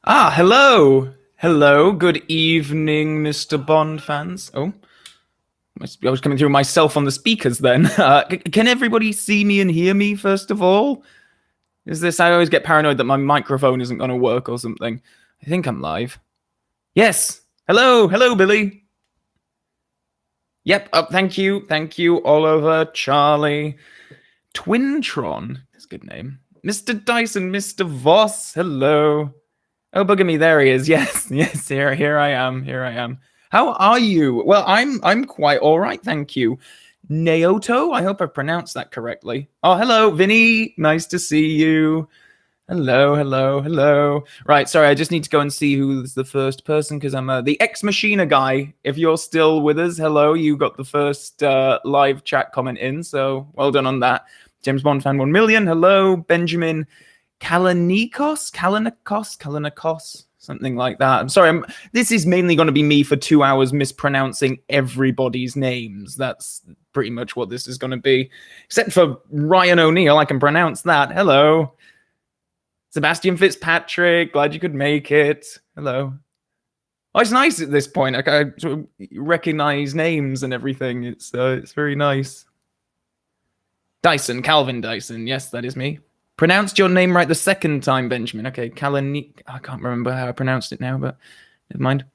Hello. Hello. Good evening, Mr. Bond fans. Oh, I was coming through myself on the speakers then. Can everybody see me and hear me, first of all? I always get paranoid that my microphone isn't going to work or something. I think I'm live. Yes. Hello. Hello, Billy. Yep. Thank you. Thank you, Oliver, Charlie. Twintron. That's a good name. Mr. Dyson, Mr. Voss. Hello. Oh, bugger me! There he is. Yes, yes. Here I am. Here I am. How are you? Well, I'm quite all right, thank you. Naoto, I hope I pronounced that correctly. Oh, hello, Vinny. Nice to see you. Hello, hello, hello. Right, sorry, I just need to go and see who's the first person because I'm the Ex Machina guy. If you're still with us, hello. You got the first live chat comment in, so well done on that. James Bond fan 1 million. Hello, Benjamin. Kalanikos, something like that. I'm sorry. This is mainly going to be me for 2 hours mispronouncing everybody's names. That's pretty much what this is going to be. Except for Ryan O'Neill, I can pronounce that. Hello. Sebastian Fitzpatrick, glad you could make it. Hello. Oh, it's nice at this point. I sort of recognize names and everything. It's very nice. Dyson, Calvin Dyson. Yes, that is me. Pronounced your name right the second time, Benjamin. Okay, Kalanik. I can't remember how I pronounced it now, but never mind.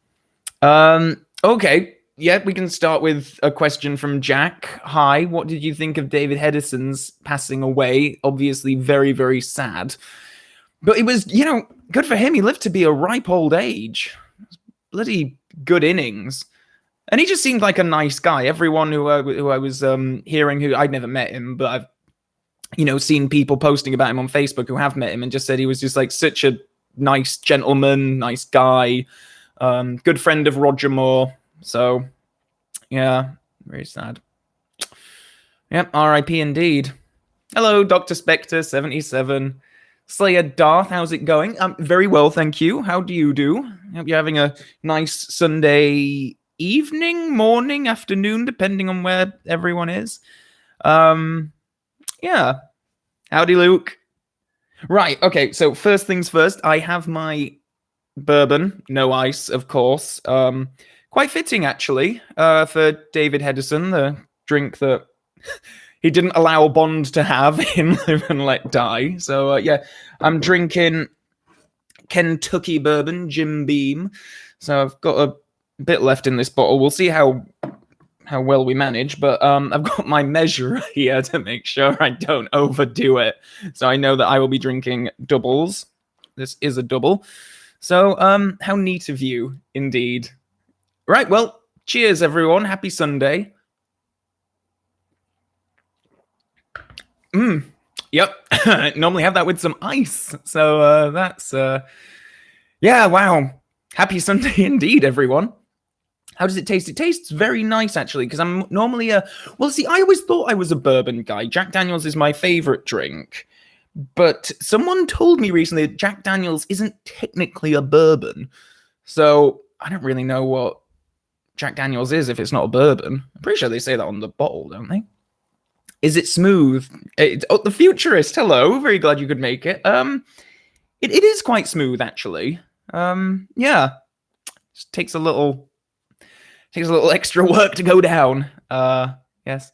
Okay, yeah, we can start with a question from Jack. Hi, what did you think of David Hedison's passing away? Obviously very, very sad. But it was, good for him. He lived to be a ripe old age. Bloody good innings. And he just seemed like a nice guy. Everyone who I was hearing, who I'd never met him, but I've seen people posting about him on Facebook who have met him and just said he was just like such a nice gentleman, nice guy, good friend of Roger Moore. So, yeah, very sad. Yep, R.I.P. indeed. Hello, Dr. Spectre 77. Slayer Darth, how's it going? Very well, thank you. How do you do? Hope you're having a nice Sunday evening, morning, afternoon, depending on where everyone is. Yeah. Howdy, Luke. Right, okay, so first things first, I have my bourbon, no ice, of course. Quite fitting, actually, for David Hedison, the drink that he didn't allow Bond to have in Live and Let Die. So, yeah, I'm drinking Kentucky bourbon, Jim Beam. So I've got a bit left in this bottle. We'll see how well we manage, but I've got my measure here to make sure I don't overdo it. So I know that I will be drinking doubles. This is a double. So how neat of you, indeed. Right, well, cheers, everyone. Happy Sunday. Yep. Normally have that with some ice. So that's, yeah, wow. Happy Sunday indeed, everyone. How does it taste? It tastes very nice, actually, because I'm normally I always thought I was a bourbon guy. Jack Daniels is my favorite drink. But someone told me recently that Jack Daniels isn't technically a bourbon. So I don't really know what Jack Daniels is if it's not a bourbon. I'm pretty sure they say that on the bottle, don't they? Is it smooth? The Futurist, hello. Very glad you could make it. It is quite smooth, actually. Yeah. Just takes a little extra work to go down. Yes.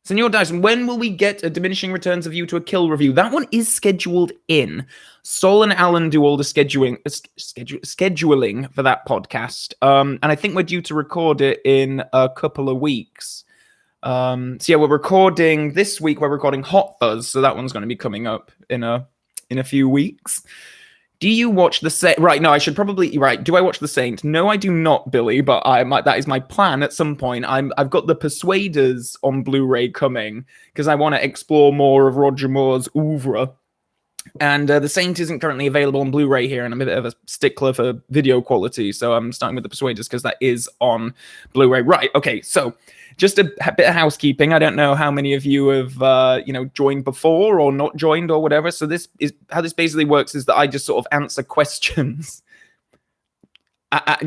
Senor Dyson, when will we get a Diminishing Returns of You to a Kill review? That one is scheduled in. Sol and Alan do all the scheduling for that podcast. And I think we're due to record it in a couple of weeks. So yeah, we're recording this week. We're recording Hot Fuzz, so that one's going to be coming up in a few weeks. Do you watch the Saint? Right, no, I should probably... Right, do I watch the Saint? No, I do not, Billy, but that is my plan at some point. I've got the Persuaders on Blu-ray coming, because I want to explore more of Roger Moore's oeuvre. And the Saint isn't currently available on Blu-ray here, and I'm a bit of a stickler for video quality, so I'm starting with the Persuaders, because that is on Blu-ray. Right, okay, so... Just a bit of housekeeping. I don't know how many of you have, joined before or not joined or whatever. So this is how this basically works: is that I just sort of answer questions. As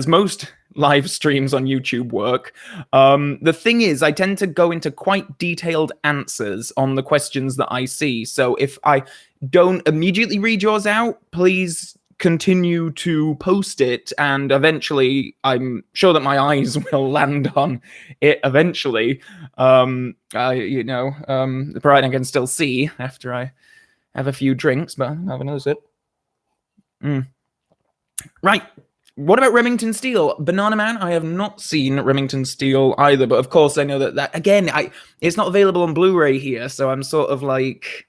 most live streams on YouTube work. The thing is, I tend to go into quite detailed answers on the questions that I see. So if I don't immediately read yours out, please continue to post it, and eventually I'm sure that my eyes will land on it eventually. The pride I can still see after I have a few drinks, but I'll have another sip. Right. What about Remington Steele? Banana Man, I have not seen Remington Steele either, but of course I know that again, it's not available on Blu-ray here, so I'm sort of like,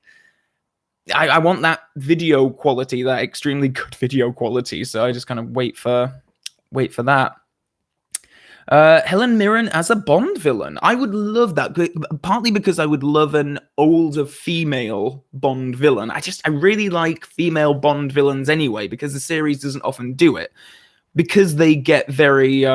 I want that video quality, that extremely good video quality, so I just kind of wait for that. Helen Mirren as a Bond villain. I would love that, partly because I would love an older female Bond villain. I really like female Bond villains anyway, because the series doesn't often do it. Because they get very...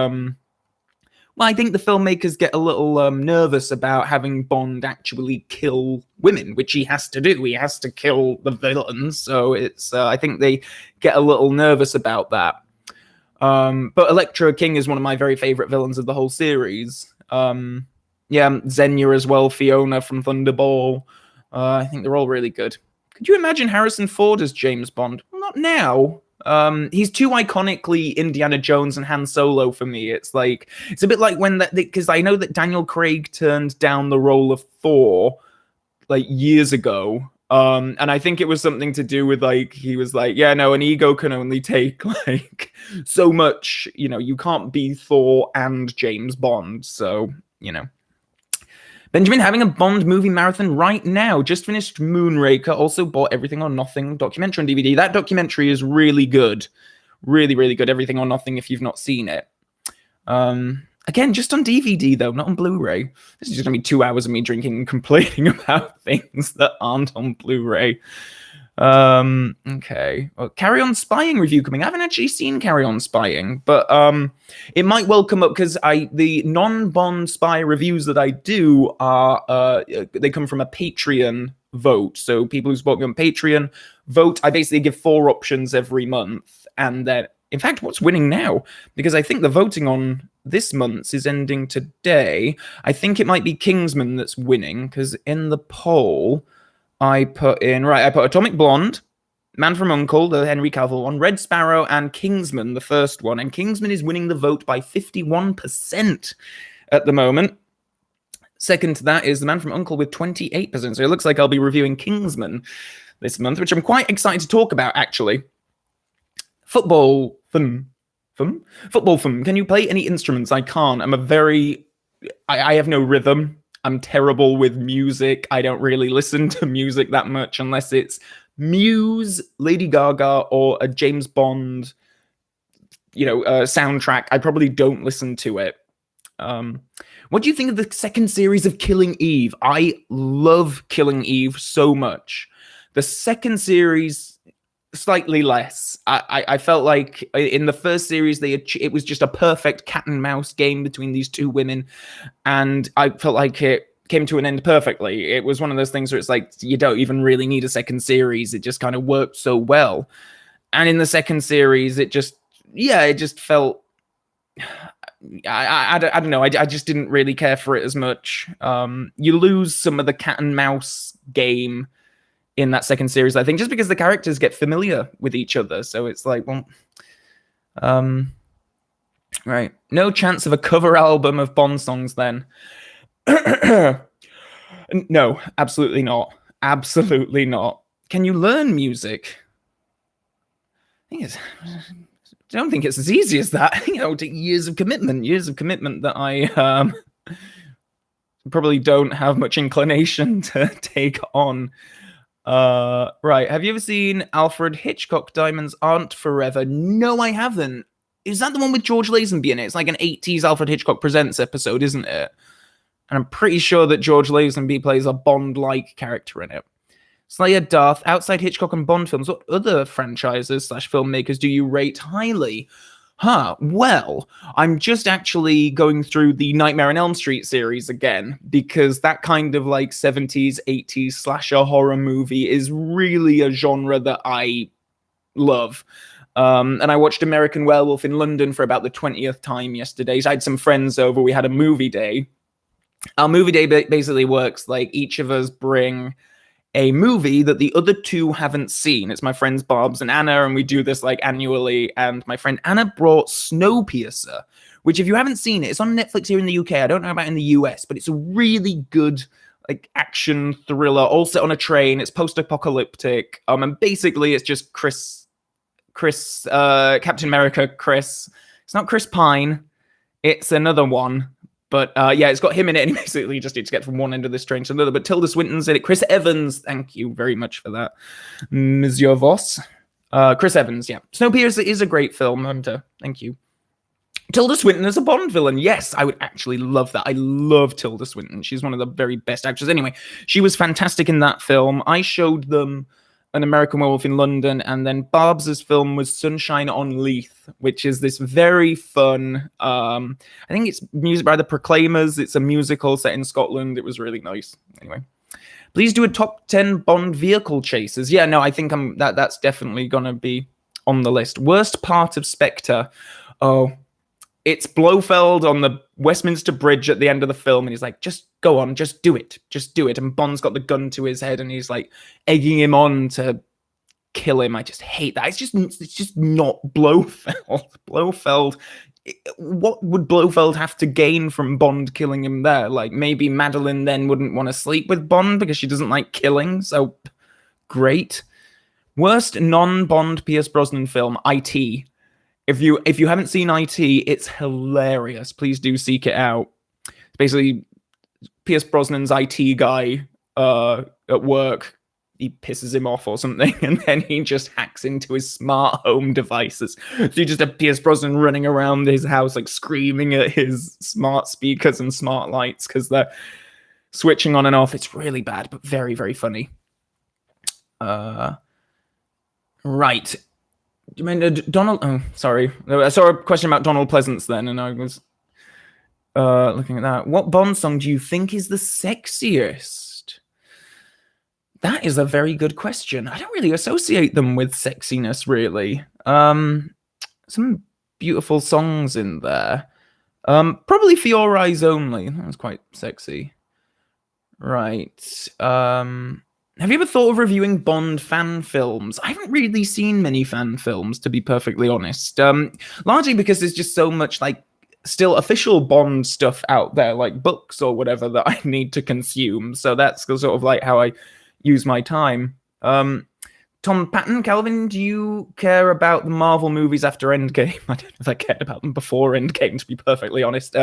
I think the filmmakers get a little nervous about having Bond actually kill women, which he has to do. He has to kill the villains, so it's... I think they get a little nervous about that. But Electra King is one of my very favorite villains of the whole series. Xenia as well, Fiona from Thunderball. I think they're all really good. Could you imagine Harrison Ford as James Bond? Well, not now. He's too iconically Indiana Jones and Han Solo for me. It's a bit like when because I know that Daniel Craig turned down the role of Thor like years ago. And I think it was something to do with he was like, yeah, no, an ego can only take like so much, you can't be Thor and James Bond. So, Benjamin, having a Bond movie marathon right now. Just finished Moonraker. Also bought Everything or Nothing documentary on DVD. That documentary is really good. Really, really good. Everything or Nothing if you've not seen it. Again, just on DVD, though, not on Blu-ray. This is just going to be 2 hours of me drinking and complaining about things that aren't on Blu-ray. Okay. Well, Carry On Spying review coming. I haven't actually seen Carry On Spying, but it might well come up because the non-Bond spy reviews that I do are they come from a Patreon vote. So people who support me on Patreon vote. I basically give 4 options every month, and then, in fact, what's winning now? Because I think the voting on this month's is ending today. I think it might be Kingsman that's winning, because in the poll, I put Atomic Blonde, Man from U.N.C.L.E., the Henry Cavill one, Red Sparrow, and Kingsman, the first one. And Kingsman is winning the vote by 51% at the moment. Second to that is the Man from U.N.C.L.E. with 28%. So it looks like I'll be reviewing Kingsman this month, which I'm quite excited to talk about, actually. Football fun. Football fun. Can you play any instruments? I can't. I have no rhythm. I'm terrible with music. I don't really listen to music that much unless it's Muse, Lady Gaga, or a James Bond, soundtrack. I probably don't listen to it. What do you think of the second series of Killing Eve? I love Killing Eve so much. The second series, slightly less. I felt like in the first series it was just a perfect cat and mouse game between these two women, and I felt like it came to an end perfectly. It was one of those things where it's like you don't even really need a second series. It just kind of worked so well. And in the second series, it just felt. I don't know. I just didn't really care for it as much. You lose some of the cat and mouse game in that second series, I think, just because the characters get familiar with each other. So it's like, well, right. No chance of a cover album of Bond songs then. No, absolutely not. Absolutely not. Can you learn music? I don't think it's as easy as that. I think it would take years of commitment that I probably don't have much inclination to take on. Right. Have you ever seen Alfred Hitchcock Diamonds Aren't Forever? No, I haven't. Is that the one with George Lazenby in it? It's like an 80s Alfred Hitchcock Presents episode, isn't it? And I'm pretty sure that George Lazenby plays a Bond-like character in it. Slayer Darth, outside Hitchcock and Bond films, what other franchises / filmmakers do you rate highly? Well, I'm just actually going through the Nightmare on Elm Street series again, because that kind of like 70s, 80s slasher horror movie is really a genre that I love. And I watched American Werewolf in London for about the 20th time yesterday. So I had some friends over. We had a movie day. Our movie day basically works like each of us bring a movie that the other two haven't seen. It's my friends Barb's and Anna, and we do this like annually. And my friend Anna brought Snowpiercer, which if you haven't seen it, it's on Netflix here in the UK. I don't know about in the US, but it's a really good like action thriller, all set on a train. It's post-apocalyptic. And basically it's just Captain America, Chris. It's not Chris Pine. It's another one. But yeah, it's got him in it, and he basically just needs to get from one end of this train to another. But Tilda Swinton's in it. Chris Evans, thank you very much for that, Monsieur Voss. Chris Evans, yeah. Snowpiercer is a great film, Hunter. Thank you. Tilda Swinton as a Bond villain. Yes, I would actually love that. I love Tilda Swinton. She's one of the very best actors. Anyway, she was fantastic in that film. I showed them An American Werewolf in London, and then Barb's film was Sunshine on Leith, which is this very fun, I think it's music by the Proclaimers. It's a musical set in Scotland. It was really nice. Anyway, please do a top 10 Bond vehicle chases. Yeah, no, I think that's definitely gonna be on the list. Worst part of Spectre. Oh, it's Blofeld on the Westminster Bridge at the end of the film, and he's like, just go on, just do it. And Bond's got the gun to his head, and he's like egging him on to kill him. I just hate that. It's just not Blofeld. Blofeld, what would Blofeld have to gain from Bond killing him there? Like, maybe Madeline then wouldn't want to sleep with Bond because she doesn't like killing, so great. Worst non-Bond Pierce Brosnan film, IT. If you haven't seen IT, it's hilarious. Please do seek it out. It's basically Pierce Brosnan's IT guy at work. He pisses him off or something, and then he just hacks into his smart home devices. So you just have Pierce Brosnan running around his house, like screaming at his smart speakers and smart lights because they're switching on and off. It's really bad, but very, very funny. Right. You mean Donald? Oh, sorry. I saw a question about Donald Pleasance then, and I was looking at that. What Bond song do you think is the sexiest? That is a very good question. I don't really associate them with sexiness, really. Some beautiful songs in there. Probably For Your Eyes Only. That was quite sexy. Right. Have you ever thought of reviewing Bond fan films? I haven't really seen many fan films, to be perfectly honest. Largely because there's just so much, like, still official Bond stuff out there, like books or whatever, that I need to consume. So that's sort of like how I use my time. Tom Patton, Calvin, do you care about the Marvel movies after Endgame? I don't know if I cared about them before Endgame, to be perfectly honest.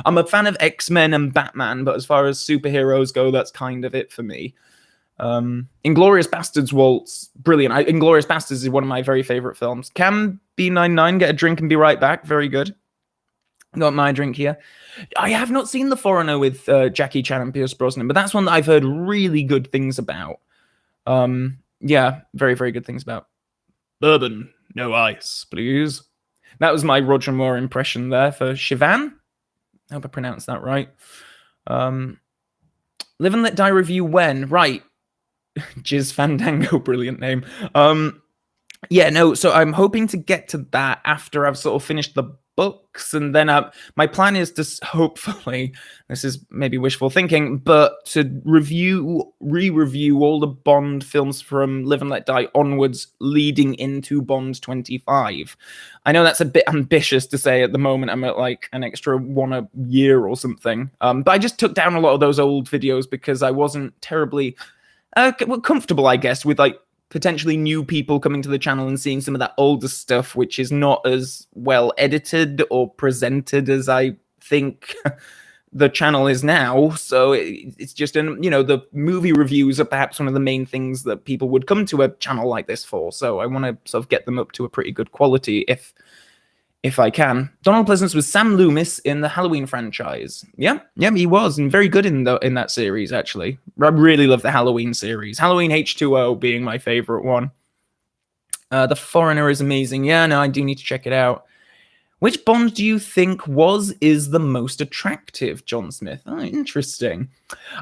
I'm a fan of X-Men and Batman, but as far as superheroes go, that's kind of it for me. Inglourious Bastards Waltz, brilliant. Inglourious Bastards is one of my very favorite films. Can B99 get a drink and be right back? Very good. Got my drink here. I have not seen The Foreigner with Jackie Chan and Pierce Brosnan, but that's one that I've heard really good things about. Yeah, very, very good things about. Bourbon, no ice, please. That was my Roger Moore impression there for Shivan. I hope I pronounced that right. Live and Let Die review when? Right. Jizz Fandango, brilliant name. Yeah, no, so I'm hoping to get to that after I've sort of finished the books, and then my plan is to hopefully, this is maybe wishful thinking, but to re-review all the Bond films from Live and Let Die onwards leading into Bond 25. I know that's a bit ambitious to say at the moment. I'm at like an extra one a year or something, but I just took down a lot of those old videos because I wasn't terribly comfortable, I guess, with like potentially new people coming to the channel and seeing some of that older stuff, which is not as well edited or presented as I think the channel is now. So it's just, the movie reviews are perhaps one of the main things that people would come to a channel like this for. So I want to sort of get them up to a pretty good quality if I can. Donald Pleasance was Sam Loomis in the Halloween franchise. Yeah, he was, and very good in that series, actually. I really love the Halloween series. Halloween H2O being my favorite one. The Foreigner is amazing. Yeah, no, I do need to check it out. Which Bond do you think is the most attractive, John Smith? Oh, interesting.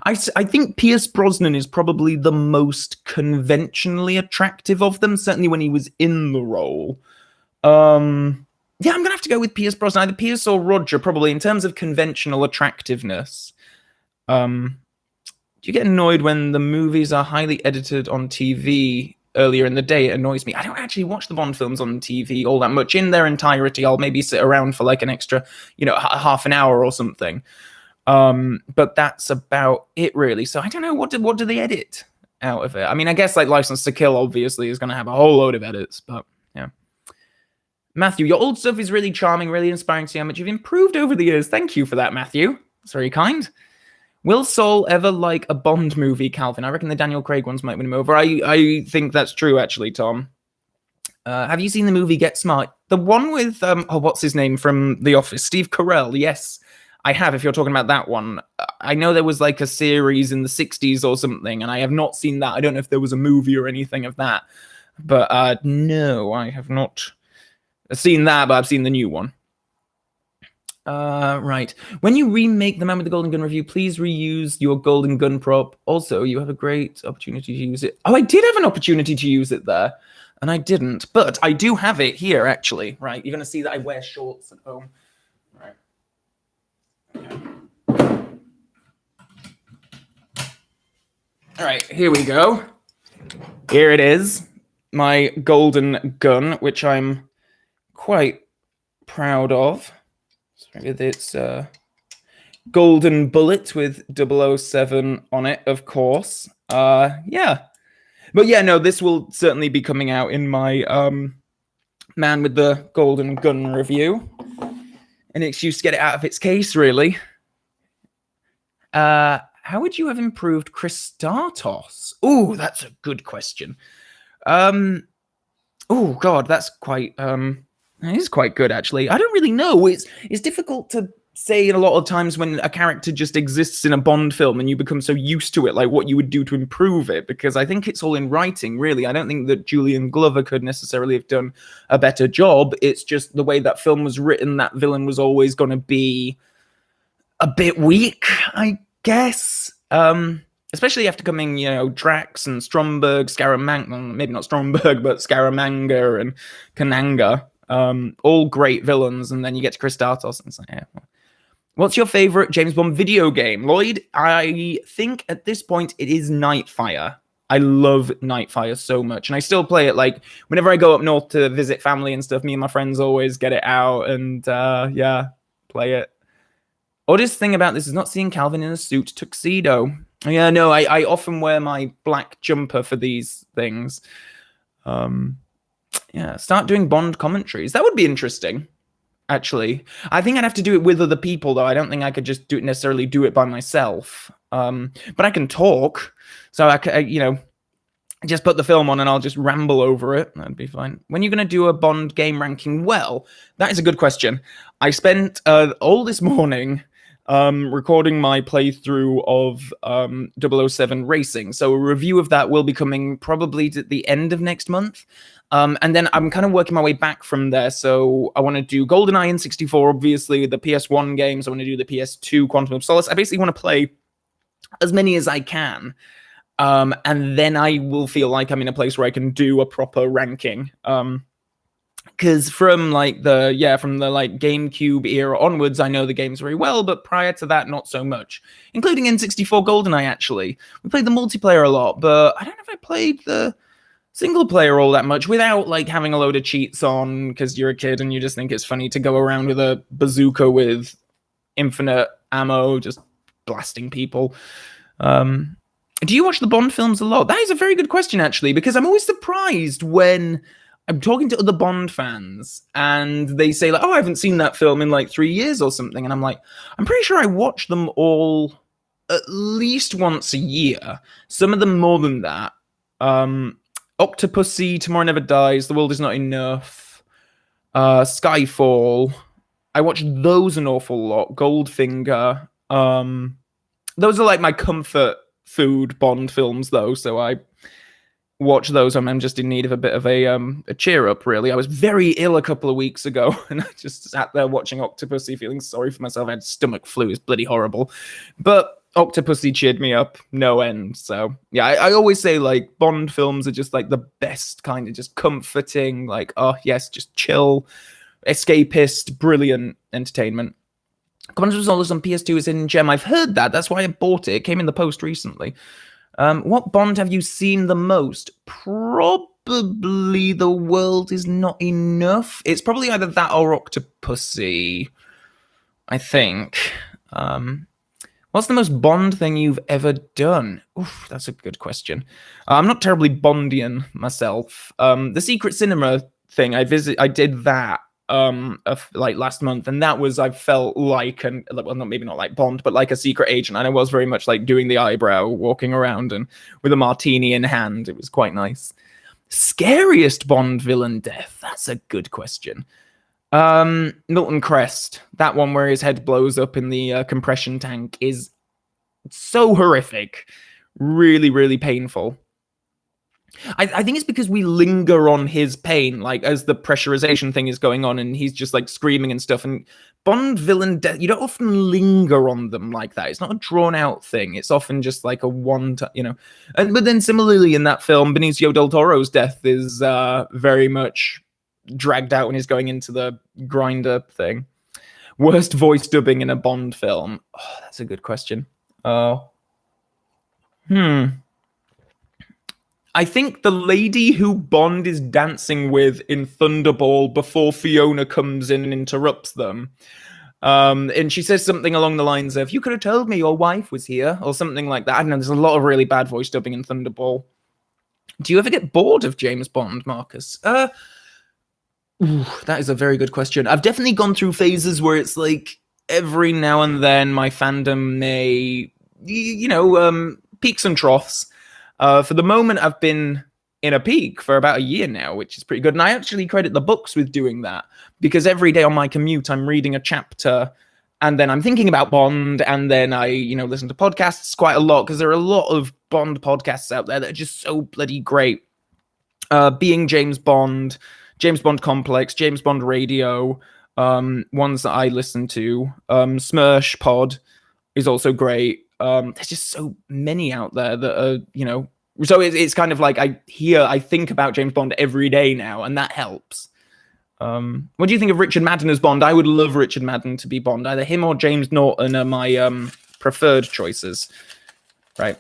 I think Pierce Brosnan is probably the most conventionally attractive of them, certainly when he was in the role. Yeah, I'm gonna have to go with Pierce Brosnan. Either Pierce or Roger, probably, in terms of conventional attractiveness. Do you get annoyed when the movies are highly edited on TV earlier in the day? It annoys me. I don't actually watch the Bond films on TV all that much in their entirety. I'll maybe sit around for like an extra, half an hour or something. But that's about it, really. So I don't know, what do they edit out of it? I mean, I guess like License to Kill obviously is going to have a whole load of edits, but yeah. Matthew, your old stuff is really charming, really inspiring to see how much you've improved over the years. Thank you for that, Matthew. It's very kind. Will Saul ever like a Bond movie, Calvin? I reckon the Daniel Craig ones might win him over. I think that's true, actually, Tom. Have you seen the movie Get Smart? The one with, what's his name from The Office? Steve Carell. Yes, I have, if you're talking about that one. I know there was like a series in the 60s or something, and I have not seen that. I don't know if there was a movie or anything of that. But no, I have not seen that, but I've seen the new one. Right. When you remake The Man with the Golden Gun review, please reuse your golden gun prop. Also, you have a great opportunity to use it. Oh, I did have an opportunity to use it there, and I didn't. But I do have it here, actually. Right. You're going to see that I wear shorts at home. Right. Okay. All right. Here we go. Here it is. My golden gun, which I'm quite proud of. With its golden bullet with 007 on it, of course. Yeah. But yeah, no, this will certainly be coming out in my Man with the Golden Gun review. An excuse to get it out of its case, really. How would you have improved Christatos? Ooh, that's a good question. Oh, God, that's quite... It is quite good, actually. I don't really know. It's difficult to say a lot of times when a character just exists in a Bond film and you become so used to it, like what you would do to improve it, because I think it's all in writing, really. I don't think that Julian Glover could necessarily have done a better job. It's just the way that film was written, that villain was always going to be a bit weak, I guess. Especially after coming, Drax and Stromberg, Scaramanga, maybe not Stromberg, but Scaramanga and Kananga. All great villains, and then you get to Christatos, and it's like, yeah. What's your favorite James Bond video game, Lloyd? I think at this point it is Nightfire. I love Nightfire so much, and I still play it. Like whenever I go up north to visit family and stuff, me and my friends always get it out and play it. Oddest thing about this is not seeing Calvin in a suit tuxedo. Yeah, no, I often wear my black jumper for these things. Yeah, start doing Bond commentaries. That would be interesting, actually. I think I'd have to do it with other people, though. I don't think I could just necessarily do it by myself. But I can talk, so I just put the film on and I'll just ramble over it. That'd be fine. When are you going to do a Bond game ranking? Well, that is a good question. I spent all this morning recording my playthrough of 007 Racing. So a review of that will be coming probably at the end of next month. And then I'm kind of working my way back from there. So I want to do GoldenEye in 64, obviously, the PS1 games. I want to do the PS2 Quantum of Solace. I basically want to play as many as I can. And then I will feel like I'm in a place where I can do a proper ranking. Because from the GameCube era onwards, I know the games very well, but prior to that, not so much. Including N64 GoldenEye, actually. We played the multiplayer a lot, but I don't know if I played the single player all that much without having a load of cheats on, because you're a kid and you just think it's funny to go around with a bazooka with infinite ammo, just blasting people. Do you watch the Bond films a lot? That is a very good question, actually, because I'm always surprised when I'm talking to other Bond fans and they say I haven't seen that film in 3 years or something. And I'm like, I'm pretty sure I watch them all at least once a year. Some of them more than that. Octopussy, Tomorrow Never Dies, The World Is Not Enough, Skyfall. I watch those an awful lot. Goldfinger. Those are my comfort food Bond films, though, so I watch those. I'm just in need of a bit of a cheer up, really. I was very ill a couple of weeks ago, and I just sat there watching Octopussy, feeling sorry for myself. I had stomach flu. It's bloody horrible. But Octopussy cheered me up no end. So yeah, I always say like Bond films are just like the best kind of just comforting, like, oh yes, just chill, escapist, brilliant entertainment. Command of Solace on PS2 is in Gem. I've heard that. That's why I bought it. It came in the post recently. What Bond have you seen the most? Probably The World Is Not Enough. It's probably either that or Octopussy, I think. What's the most Bond thing you've ever done? Oof, that's a good question. I'm not terribly Bondian myself. The Secret Cinema thing, I did that like last month, and that was, I felt like, and well, maybe not like Bond, but like a secret agent, and I was very much like doing the eyebrow, walking around and with a martini in hand. It was quite nice. Scariest Bond villain death? That's a good question. Milton Crest, that one where his head blows up in the compression tank, is so horrific, really, really painful. I think it's because we linger on his pain, like as the pressurization thing is going on and he's just like screaming and stuff. And Bond villain death, you don't often linger on them like that. It's not a drawn out thing. It's often just like a one, but then similarly in that film, Benicio del Toro's death is very much dragged out when he's going into the grinder thing. Worst voice dubbing in a Bond film? Oh, that's a good question. I think the lady who Bond is dancing with in Thunderball before Fiona comes in and interrupts them. And she says something along the lines of, "You could have told me your wife was here," or something like that. I don't know, there's a lot of really bad voice dubbing in Thunderball. Do you ever get bored of James Bond, Marcus? That is a very good question. I've definitely gone through phases where it's like every now and then my fandom may, peaks and troughs. For the moment, I've been in a peak for about a year now, which is pretty good. And I actually credit the books with doing that, because every day on my commute, I'm reading a chapter and then I'm thinking about Bond, and then I, listen to podcasts quite a lot, because there are a lot of Bond podcasts out there that are just so bloody great. Being James Bond, James Bond Complex, James Bond Radio, ones that I listen to. Smirsh Pod is also great. There's just so many out there that are, so it's kind of like I think about James Bond every day now, and that helps. What do you think of Richard Madden as Bond? I would love Richard Madden to be Bond. Either him or James Norton are my preferred choices. Right.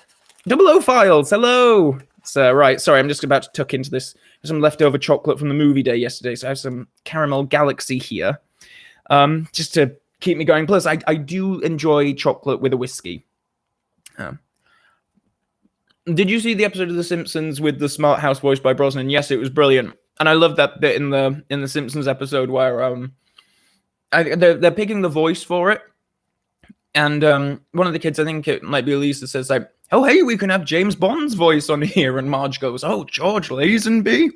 00 Files, hello. So, right, sorry, I'm just about to tuck into this. Some leftover chocolate from the movie day yesterday, so I have some Caramel Galaxy here, just to keep me going. Plus, I do enjoy chocolate with a whiskey. Did you see the episode of The Simpsons with the smart house voiced by Brosnan? Yes, it was brilliant, and I love that bit in the Simpsons episode where they're picking the voice for it, and one of the kids, I think it might be Elisa, says like, "Oh, hey, we can have James Bond's voice on here." And Marge goes, "Oh, George Lazenby."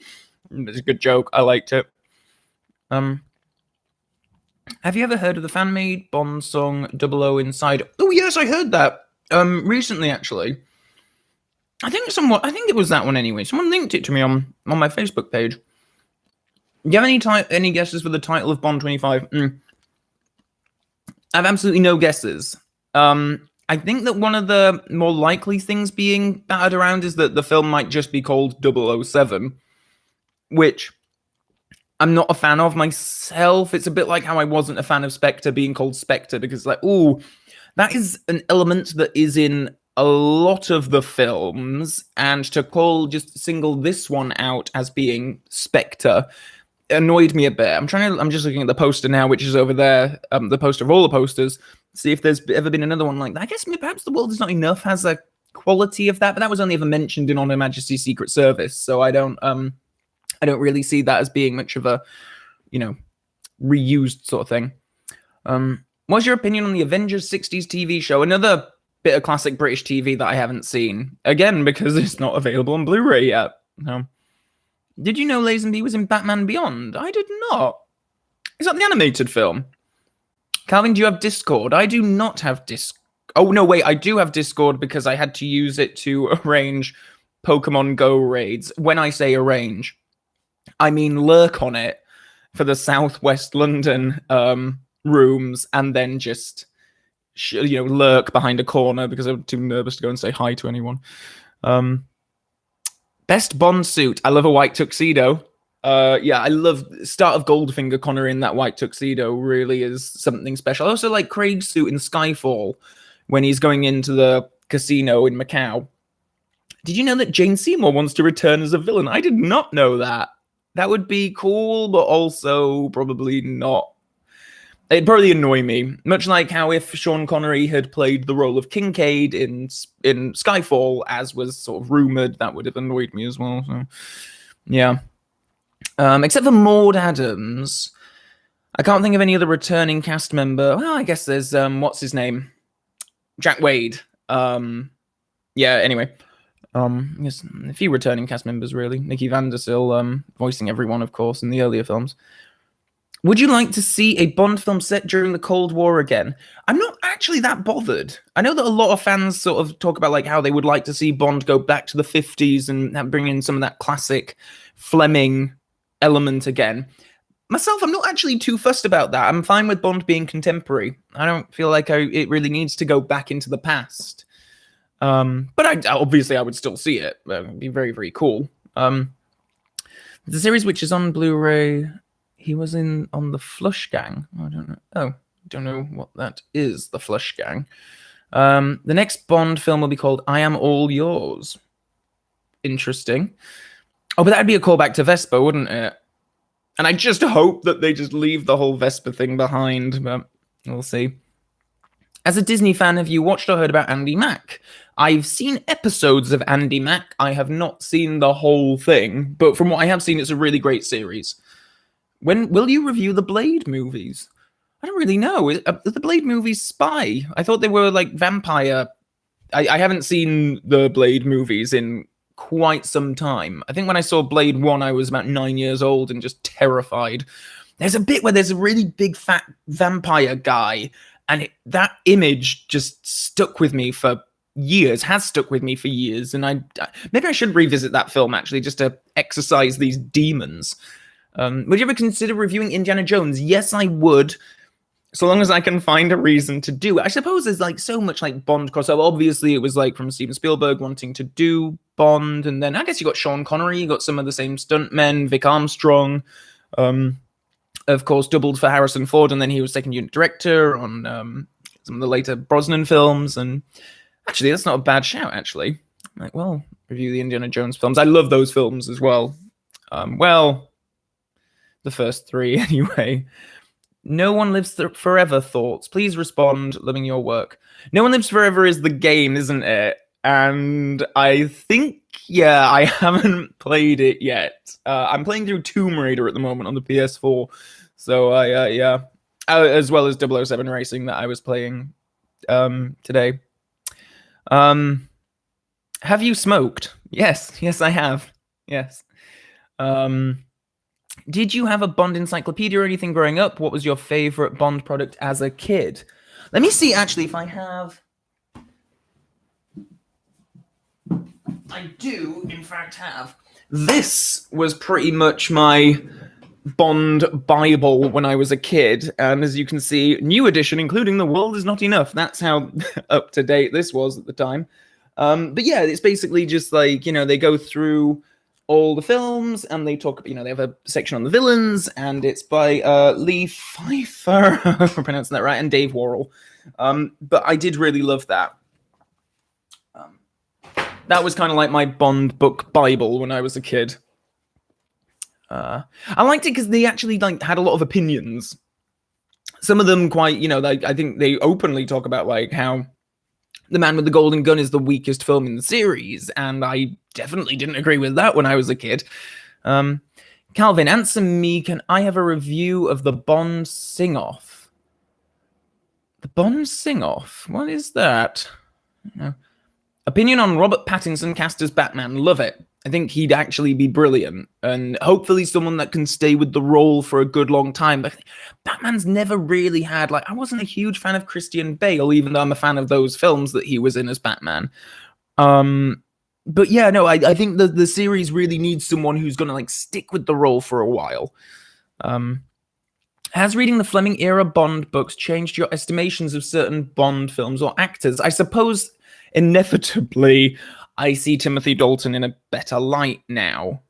It's a good joke. I liked it. Have you ever heard of the fan-made Bond song 00 Inside? Oh, yes, I heard that recently, actually. I think it was that one anyway. Someone linked it to me on my Facebook page. Do you have any guesses for the title of Bond 25? I have absolutely no guesses. I think that one of the more likely things being battered around is that the film might just be called 007, which I'm not a fan of myself. It's a bit like how I wasn't a fan of Spectre being called Spectre, because like, ooh, that is an element that is in a lot of the films, and to single this one out as being Spectre annoyed me a bit. I'm just looking at the poster now, which is over there, the poster of all the posters, see if there's ever been another one like that. I guess perhaps The World Is Not Enough has a quality of that, but that was only ever mentioned in On Her Majesty's Secret Service, so I don't really see that as being much of a, reused sort of thing. What's your opinion on the Avengers 60s TV show? Another bit of classic British TV that I haven't seen. Again, because it's not available on Blu-ray yet. Did you know Lazenby was in Batman Beyond? I did not. Is that the animated film? Calvin, do you have Discord? I do not have Discord. Oh, no, wait, I do have Discord because I had to use it to arrange Pokemon Go raids. When I say arrange, I mean lurk on it for the Southwest London rooms and then just lurk behind a corner because I'm too nervous to go and say hi to anyone. Best Bond suit. I love a white tuxedo. I love start of Goldfinger Connor in that white tuxedo really is something special. I also like Craig's suit in Skyfall when he's going into the casino in Macau. Did you know that Jane Seymour wants to return as a villain? I did not know that. That would be cool, but also probably not. It'd probably annoy me. Much like how if Sean Connery had played the role of Kincaid in Skyfall, as was sort of rumored, that would have annoyed me as well. So, yeah. Except for Maud Adams, I can't think of any other returning cast member. Well, I guess there's, what's his name? Jack Wade. Anyway. I guess a few returning cast members, really. Nikki Vandersil, voicing everyone, of course, in the earlier films. Would you like to see a Bond film set during the Cold War again? I'm not actually that bothered. I know that a lot of fans sort of talk about like how they would like to see Bond go back to the 50s and bring in some of that classic Fleming element again. Myself, I'm not actually too fussed about that. I'm fine with Bond being contemporary. I don't feel like it really needs to go back into the past. But obviously I would still see it. It would be very, very cool. The series which is on Blu-ray... He was on the Flush Gang. I don't know. Oh, don't know what that is, the Flush Gang. The next Bond film will be called I Am All Yours. Interesting. Oh, but that'd be a callback to Vespa, wouldn't it? And I just hope that they just leave the whole Vespa thing behind, but we'll see. As a Disney fan, have you watched or heard about Andy Mack? I've seen episodes of Andy Mack. I have not seen the whole thing, but from what I have seen, it's a really great series. When will you review the Blade movies? I don't really know. Are the Blade movies spy? I thought they were like vampire. I haven't seen the Blade movies in quite some time. I think when I saw Blade 1, I was about 9 years old and just terrified. There's a bit where there's a really big fat vampire guy, and that image just stuck with me for years, has stuck with me for years, and maybe I should revisit that film, actually, just to exercise these demons. Would you ever consider reviewing Indiana Jones? Yes, I would, so long as I can find a reason to do it. I suppose there's like so much like Bond crossover. Obviously, it was like from Steven Spielberg wanting to do Bond, and then I guess you got Sean Connery, you got some of the same stuntmen, Vic Armstrong, of course, doubled for Harrison Ford, and then he was second unit director on some of the later Brosnan films. And actually, that's not a bad shout, actually. Like, well, review the Indiana Jones films. I love those films as well. The first three, anyway. No One Lives Forever thoughts. Please respond. Loving your work. No One Lives Forever is the game, isn't it? And I think, I haven't played it yet. I'm playing through Tomb Raider at the moment on the PS4. So, as well as 007 Racing that I was playing today. Have you smoked? Yes, I have. Yes. Did you have a Bond encyclopedia or anything growing up? What was your favorite Bond product as a kid? Let me see, actually, if I have... I do, in fact, have. This was pretty much my Bond Bible when I was a kid. And as you can see, new edition, including The World Is Not Enough. That's how up to date this was at the time. But yeah, it's basically just like, they go through all the films, and they talk, they have a section on the villains, and it's by Lee Pfeiffer, if I'm pronouncing that right, and Dave Worrell. But I did really love that. That was kind of like my Bond book Bible when I was a kid. I liked it because they actually had a lot of opinions. Some of them quite, I think they openly talk about like how The Man with the Golden Gun is the weakest film in the series, and I definitely didn't agree with that when I was a kid. Calvin, answer me, can I have a review of the Bond Sing-Off? The Bond Sing-Off? What is that? No. Opinion on Robert Pattinson cast as Batman. Love it. I think he'd actually be brilliant, and hopefully someone that can stay with the role for a good long time. But Batman's never really had, I wasn't a huge fan of Christian Bale, even though I'm a fan of those films that he was in as Batman. But yeah, no, I think the series really needs someone who's going to stick with the role for a while. Has reading the Fleming era Bond books changed your estimations of certain Bond films or actors? I suppose inevitably I see Timothy Dalton in a better light now.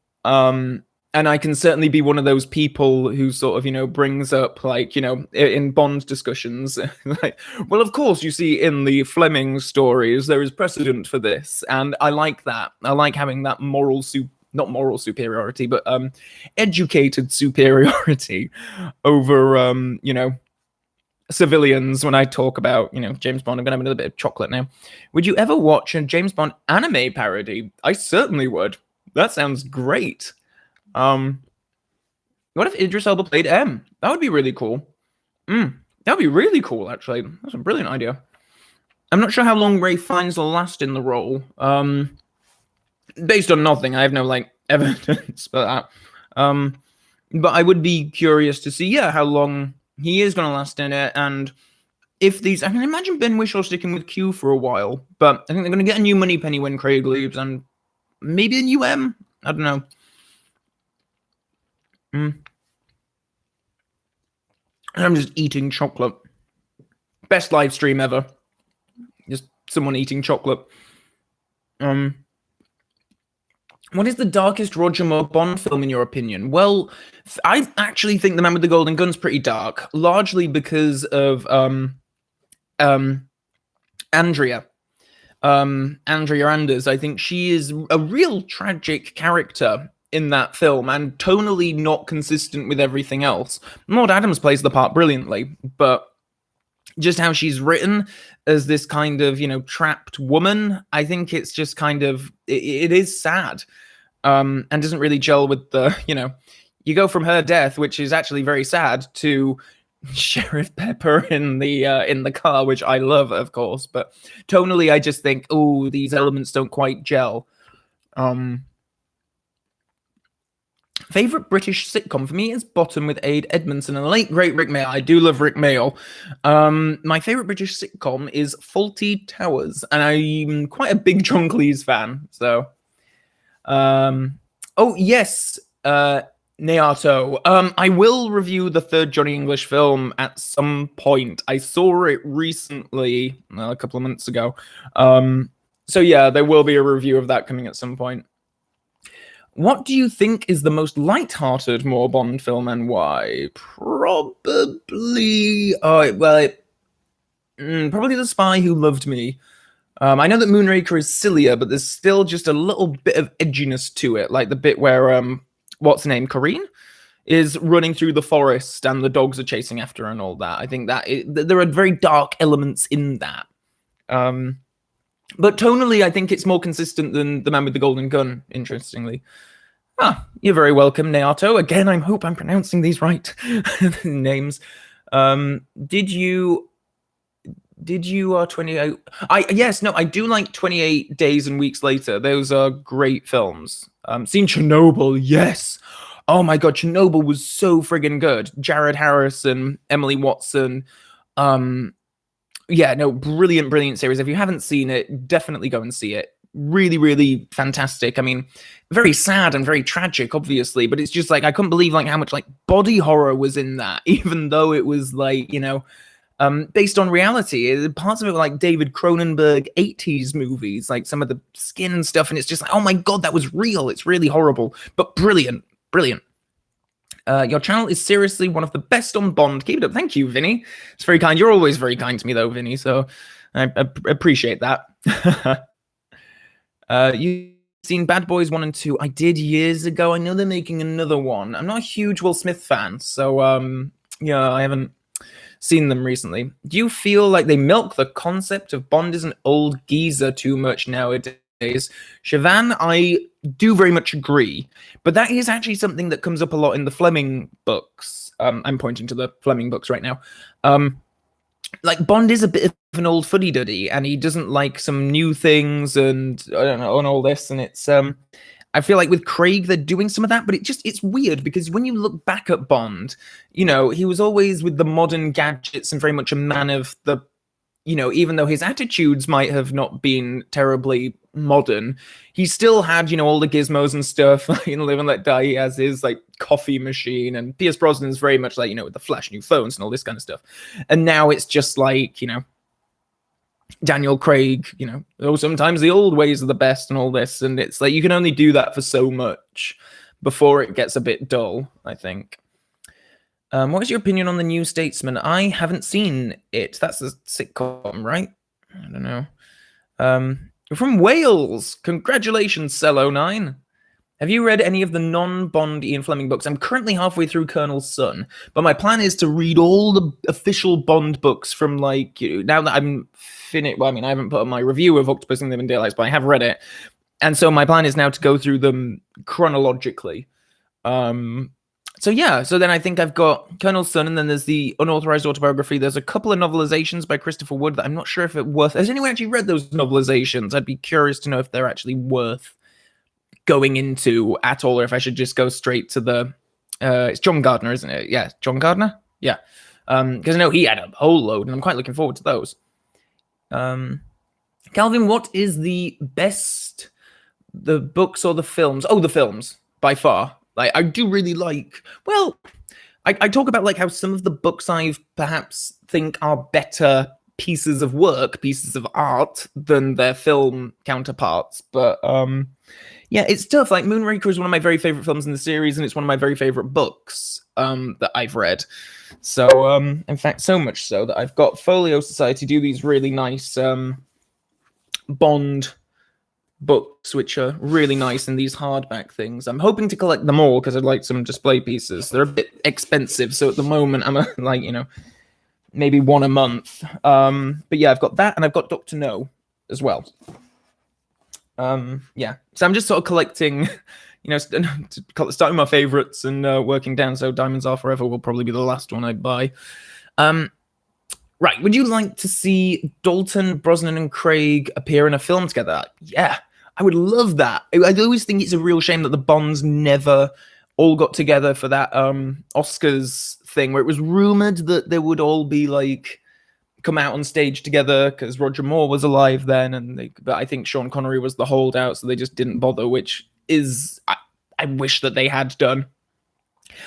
And I can certainly be one of those people who sort of, brings up, like, in Bond discussions, like, well, of course, you see, in the Fleming stories, there is precedent for this. And I like that. I like having that not moral superiority, but educated superiority over, civilians when I talk about, James Bond. I'm going to have another bit of chocolate now. Would you ever watch a James Bond anime parody? I certainly would. That sounds great. What if Idris Elba played M? That would be really cool. That would be really cool, actually. That's a brilliant idea. I'm not sure how long Ray Fiennes will last in the role. Based on nothing, I have no evidence for that. But I would be curious to see, how long he is going to last in it, and if these, I can imagine Ben Whishaw sticking with Q for a while, but I think they're going to get a new Moneypenny when Craig leaves, and maybe a new M. I don't know. I'm just eating chocolate. Best live stream ever. Just someone eating chocolate. What is the darkest Roger Moore Bond film in your opinion? Well, I actually think The Man with the Golden Gun's pretty dark, largely because of Andrea. Andrea Anders. I think she is a real tragic character in that film, and tonally not consistent with everything else. Maud Adams plays the part brilliantly, but just how she's written as this kind of, trapped woman, I think it's just kind of, it is sad, and doesn't really gel with the, you go from her death, which is actually very sad, to Sheriff Pepper in the car, which I love, of course, but tonally I just think, oh, these elements don't quite gel. Favorite British sitcom for me is Bottom with Ade Edmondson and the late great Rick Mayall. I do love Rick Mayall. My favorite British sitcom is Fawlty Towers, and I'm quite a big John Cleese fan. So, oh yes, Neato. I will review the third Johnny English film at some point. I saw it recently, a couple of months ago. So yeah, there will be a review of that coming at some point. What do you think is the most light-hearted Moore Bond film, and why? Probably, probably The Spy Who Loved Me. I know that Moonraker is sillier, but there's still just a little bit of edginess to it, like the bit where what's her name, Corinne, is running through the forest and the dogs are chasing after her and all that. I think that there are very dark elements in that. But tonally, I think it's more consistent than The Man with the Golden Gun, interestingly. You're very welcome, Neato. Again, I hope I'm pronouncing these right names. Did you 28? Yes, no, I do like 28 Days and Weeks Later. Those are great films. Seen Chernobyl, yes. Oh my god, Chernobyl was so friggin' good. Jared Harrison, Emily Watson. Yeah, no, brilliant series. If you haven't seen it, definitely go and see it. Really, really fantastic. I mean, very sad and very tragic, obviously, but it's just like, I couldn't believe how much body horror was in that, even though it was based on reality. Parts of it were like David Cronenberg 80s movies, like some of the skin and stuff, and it's just like, oh my god, that was real. It's really horrible, but brilliant. Your channel is seriously one of the best on Bond. Keep it up. Thank you, Vinny. It's very kind. You're always very kind to me, though, Vinny, so I appreciate that. You've seen Bad Boys 1 and 2? I did years ago. I know they're making another one. I'm not a huge Will Smith fan, so yeah, I haven't seen them recently. Do you feel like they milk the concept of Bond as an old geezer too much nowadays? Siobhan, I do very much agree, but that is actually something that comes up a lot in the Fleming books. I'm pointing to the Fleming books right now. Bond is a bit of an old fuddy-duddy, and he doesn't like some new things, and I don't know, and all this, and it's I feel like with Craig they're doing some of that, but it's weird because when you look back at Bond, he was always with the modern gadgets and very much a man of the even though his attitudes might have not been terribly modern, he still had, all the gizmos and stuff. In Live and Let Die, he has his like coffee machine, and Pierce Brosnan is very much like, with the flash new phones and all this kind of stuff. And now it's just like, Daniel Craig, sometimes the old ways are the best and all this. And it's like, you can only do that for so much before it gets a bit dull, I think. What is your opinion on The New Statesman? I haven't seen it. That's a sitcom, right? I don't know. You're from Wales. Congratulations, Cell09. Have you read any of the non-Bond Ian Fleming books? I'm currently halfway through Colonel's Son, but my plan is to read all the official Bond books from, now that I'm finished. Well, I haven't put on my review of Octopus and Living Daylights, but I have read it. And so my plan is now to go through them chronologically. So then I think I've got Colonel's Son, and then there's the unauthorized autobiography. There's a couple of novelizations by Christopher Wood that I'm not sure if it's worth. Has anyone actually read those novelizations? I'd be curious to know if they're actually worth going into at all, or if I should just go straight to the. It's John Gardner, isn't it? Yeah, John Gardner. Yeah, because I know he had a whole load, and I'm quite looking forward to those. Calvin, what is the best, the books or the films? Oh, the films by far. I do really like, I talk about how some of the books I perhaps think are better pieces of work, pieces of art than their film counterparts. But it's tough. Moonraker is one of my very favorite films in the series, and it's one of my very favorite books that I've read. So, in fact, so much so that I've got Folio Society do these really nice Bond books, which are really nice in these hardback things. I'm hoping to collect them all because I'd like some display pieces. They're a bit expensive, so at the moment I'm maybe one a month. But yeah, I've got that, and I've got Dr. No as well. So I'm just sort of collecting, starting my favorites and working down. So Diamonds Are Forever will probably be the last one I buy. Right, would you like to see Dalton, Brosnan, and Craig appear in a film together? Yeah, I would love that. I always think it's a real shame that the Bonds never all got together for that Oscars thing, where it was rumored that they would all be come out on stage together because Roger Moore was alive then, but I think Sean Connery was the holdout, so they just didn't bother, which is I wish that they had done.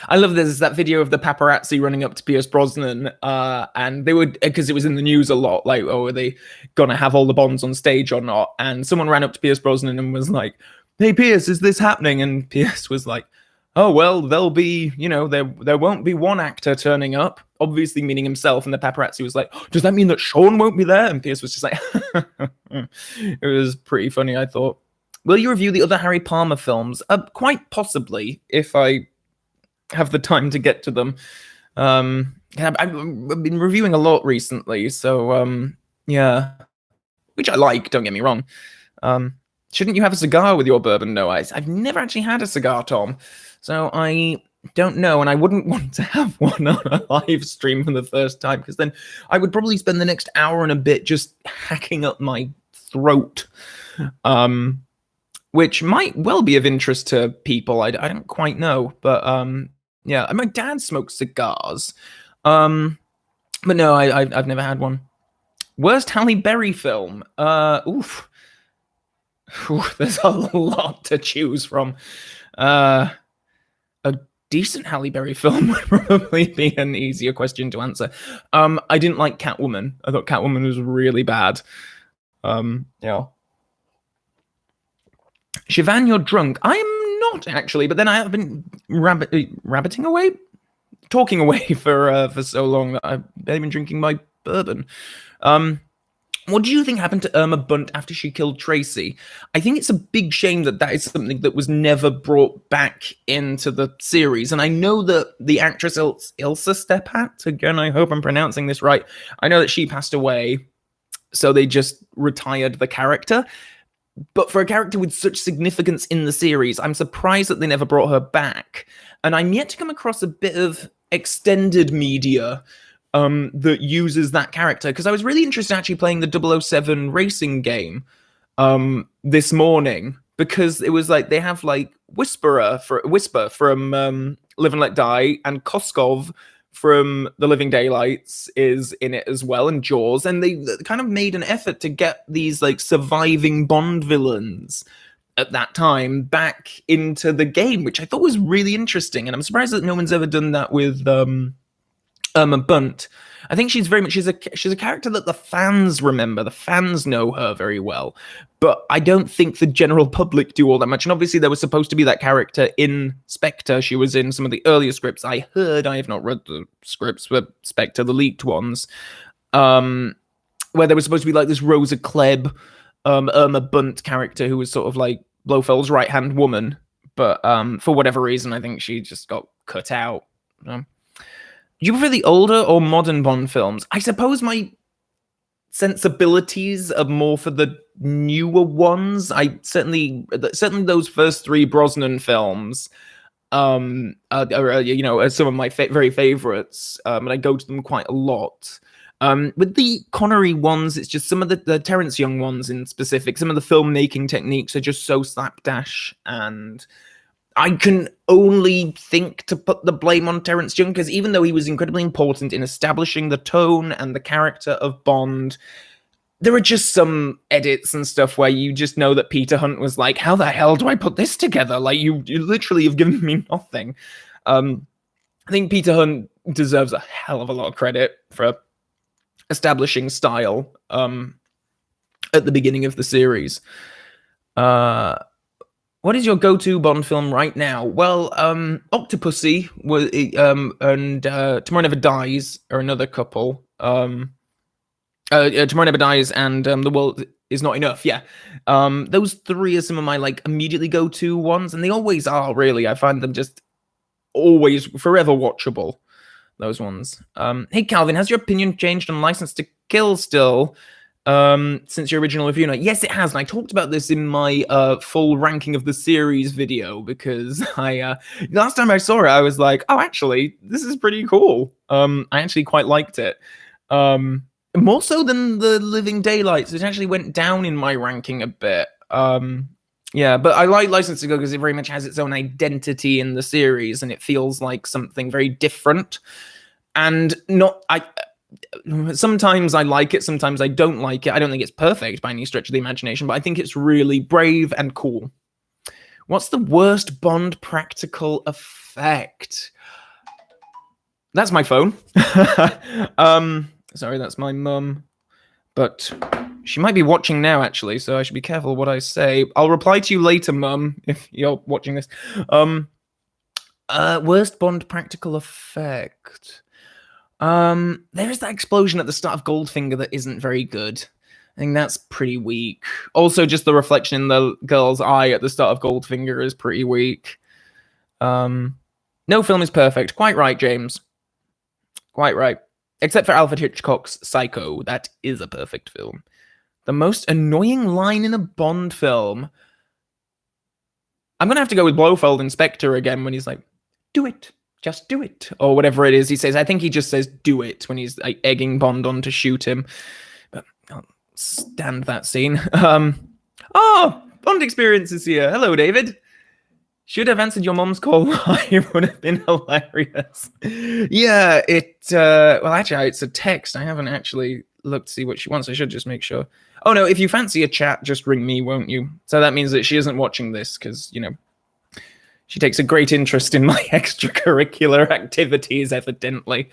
I love there's that video of the paparazzi running up to Pierce Brosnan, and they would, because it was in the news a lot, are they gonna have all the Bonds on stage or not? And someone ran up to Pierce Brosnan and was like, "Hey Pierce, is this happening?" And Pierce was like, "Oh well, there'll be, there won't be one actor turning up," obviously meaning himself. And the paparazzi was like, "Oh, does that mean that Sean won't be there?" And Pierce was just like, it was pretty funny, I thought. Will you review the other Harry Palmer films? Quite possibly, if I have the time to get to them. I've been reviewing a lot recently, so which I like, don't get me wrong. Shouldn't you have a cigar with your bourbon? No, I've never actually had a cigar, Tom, so I don't know, and I wouldn't want to have one on a live stream for the first time, because then I would probably spend the next hour and a bit just hacking up my throat, which might well be of interest to people. I don't quite know, but my dad smokes cigars, but no, I've never had one. Worst Halle Berry film? Oof, there's a lot to choose from. A decent Halle Berry film would probably be an easier question to answer. I didn't like Catwoman. I thought Catwoman was really bad. Siobhan, you're drunk. I'm not actually, but then I have been rabbiting away, talking away for so long that I've been drinking my bourbon. What do you think happened to Irma Bunt after she killed Tracy? I think it's a big shame that is something that was never brought back into the series. And I know that the actress Ilsa Stepat, again, I hope I'm pronouncing this right, I know that she passed away, so they just retired the character. But for a character with such significance in the series, I'm surprised that they never brought her back. And I'm yet to come across a bit of extended media that uses that character, because I was really interested in actually playing the 007 racing game this morning, because it was they have Whisper from Live and Let Die and Koskov from The Living Daylights is in it as well, and Jaws, and they kind of made an effort to get these like surviving Bond villains at that time back into the game, which I thought was really interesting, and I'm surprised that no one's ever done that with Irma Bunt. I think she's a character that the fans remember. The fans know her very well, but I don't think the general public do all that much. And obviously, there was supposed to be that character in Spectre. She was in some of the earlier scripts. I have not read the scripts for Spectre, the leaked ones, where there was supposed to be like this Rosa Klebb, Irma Bunt character who was sort of like Blofeld's right hand woman, but for whatever reason, I think she just got cut out. Do you prefer the older or modern Bond films? I suppose my sensibilities are more for the newer ones. I certainly those first three Brosnan films are some of my very favorites, and I go to them quite a lot. With the Connery ones, it's just some of the Terrence Young ones in specific. Some of the filmmaking techniques are just so slapdash, and I can only think to put the blame on Terrence Young, because even though he was incredibly important in establishing the tone and the character of Bond, there are just some edits and stuff where you just know that Peter Hunt was like, how the hell do I put this together? Like, you literally have given me nothing. I think Peter Hunt deserves a hell of a lot of credit for establishing style at the beginning of the series. What is your go-to Bond film right now? Well, Octopussy was, and Tomorrow Never Dies are another couple. Tomorrow Never Dies and The World Is Not Enough. Yeah, those three are some of my like immediately go-to ones, and they always are. Really, I find them just always forever watchable. Those ones. Hey Calvin, has your opinion changed on License to Kill still? Since your original review night? Yes, it has, and I talked about this in my full ranking of the series video, because I last time I saw it, I was like, oh, actually, this is pretty cool. I actually quite liked it. More so than The Living Daylights. It actually went down in my ranking a bit. Yeah, but I like License to Go because it very much has its own identity in the series, and it feels like something very different. And sometimes I like it, sometimes I don't like it. I don't think it's perfect by any stretch of the imagination, but I think it's really brave and cool. What's the worst Bond practical effect? That's my phone. Sorry, that's my mum. But she might be watching now, actually, so I should be careful what I say. I'll reply to you later, Mum, if you're watching this. Worst Bond practical effect. There's that explosion at the start of Goldfinger that isn't very good. I think that's pretty weak. Also, just the reflection in the girl's eye at the start of Goldfinger is pretty weak. No film is perfect. Quite right, James. Quite right. Except for Alfred Hitchcock's Psycho. That is a perfect film. The most annoying line in a Bond film. I'm going to have to go with Blofeld in Spectre again when he's like, do it. Just do it. Or whatever it is he says. I think he just says do it when he's like egging Bond on to shoot him. But I'll stand that scene. Oh, Bond Experience is here. Hello, David. Should have answered your mom's call live. Would have been hilarious. Yeah, well, actually, it's a text. I haven't actually looked to see what she wants. I should just make sure. Oh, no, if you fancy a chat, just ring me, won't you? So that means that she isn't watching this because, she takes a great interest in my extracurricular activities, evidently.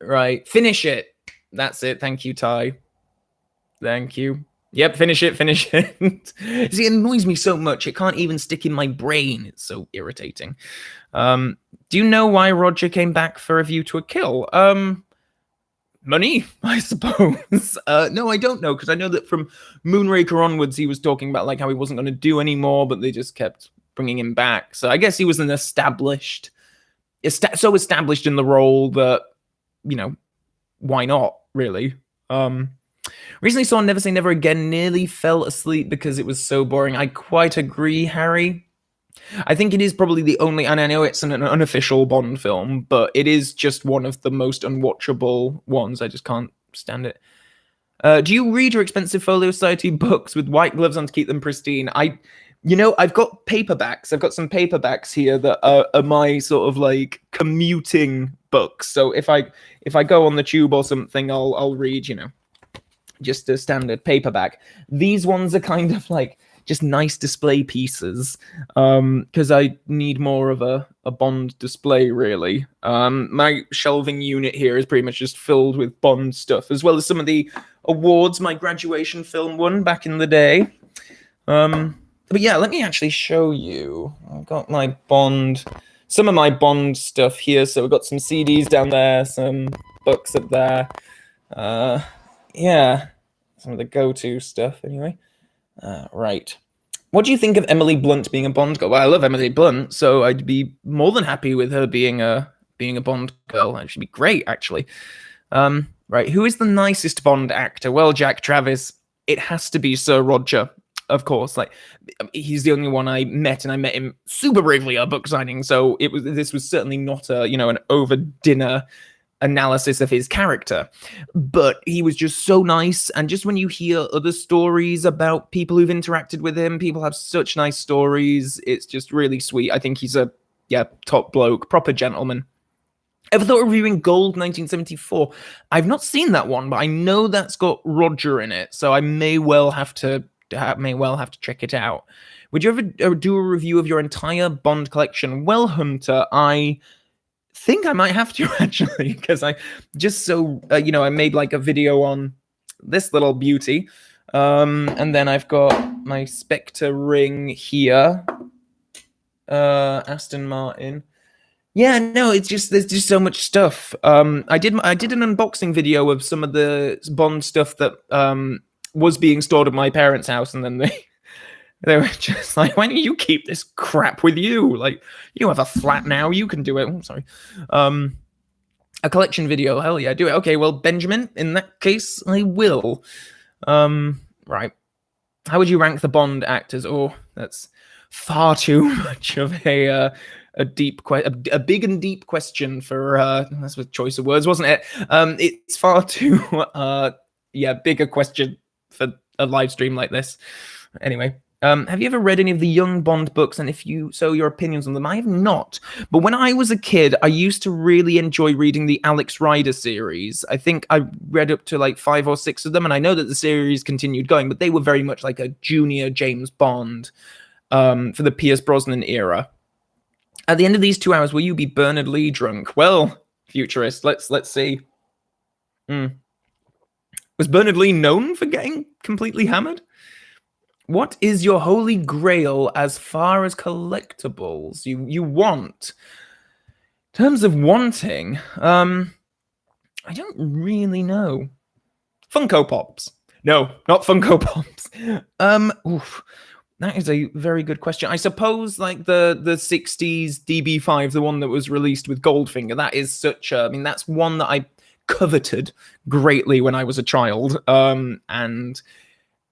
Right. Finish it. That's it. Thank you, Ty. Thank you. Yep, finish it. See, it annoys me so much. It can't even stick in my brain. It's so irritating. Do you know why Roger came back for A View to a Kill? Money, I suppose. No, I don't know, because I know that from Moonraker onwards, he was talking about like how he wasn't going to do anymore, but they just kept bringing him back. So I guess he was an established in the role that, why not, really? Recently saw Never Say Never Again, nearly fell asleep because it was so boring. I quite agree, Harry. I think it is probably the only, and I know it's an unofficial Bond film, but it is just one of the most unwatchable ones. I just can't stand it. Do you read your expensive Folio Society books with white gloves on to keep them pristine? I've got paperbacks. I've got some paperbacks here that are my sort of like commuting books. So if I go on the tube or something, I'll read, just a standard paperback. These ones are kind of like just nice display pieces, because I need more of a Bond display, really. My shelving unit here is pretty much just filled with Bond stuff, as well as some of the awards my graduation film won back in the day. But yeah, let me actually show you. I've got some of my Bond stuff here. So we've got some CDs down there, some books up there. Yeah, some of the go-to stuff anyway. Right. What do you think of Emily Blunt being a Bond girl? Well, I love Emily Blunt, so I'd be more than happy with her being a Bond girl. It should be great, actually. Right. Who is the nicest Bond actor? Well, Jack Travis. It has to be Sir Roger. Of course, like he's the only one I met, and I met him super briefly at a book signing. So this was certainly not an over dinner analysis of his character, but he was just so nice. And just when you hear other stories about people who've interacted with him, people have such nice stories. It's just really sweet. I think he's a top bloke, proper gentleman. Ever thought of reviewing Gold 1974? I've not seen that one, but I know that's got Roger in it, so I may well have to check it out. Would you ever do a review of your entire Bond collection? Well, Hunter, I think I might have to, actually, because I made like a video on this little beauty, and then I've got my Spectre ring here, Aston Martin. Yeah, no, there's just so much stuff. I did an unboxing video of some of the Bond stuff that was being stored at my parents' house, and then they were just like, why don't you keep this crap with you? Like, you have a flat now, you can do it. Oh, sorry. A collection video, hell yeah, do it. Okay, well, Benjamin, in that case, I will. Right. How would you rank the Bond actors? Oh, that's far too much of a big and deep question for that's a choice of words, wasn't it? It's far too bigger question for a live stream like this. Anyway, have you ever read any of the young Bond books? And if you so, your opinions on them? I have not. But when I was a kid, I used to really enjoy reading the Alex Rider series. I think I read up to like 5 or 6 of them, and I know that the series continued going, but they were very much like a junior James Bond for the Pierce Brosnan era. At the end of these 2 hours, will you be Bernard Lee drunk? Well, futurist, let's see. Was Bernard Lee known for getting completely hammered? What is your holy grail as far as collectibles you want? In terms of wanting, I don't really know. Funko Pops. No, not Funko Pops. That is a very good question. I suppose like the 60s DB5, the one that was released with Goldfinger, that is that's one that I coveted greatly when I was a child. The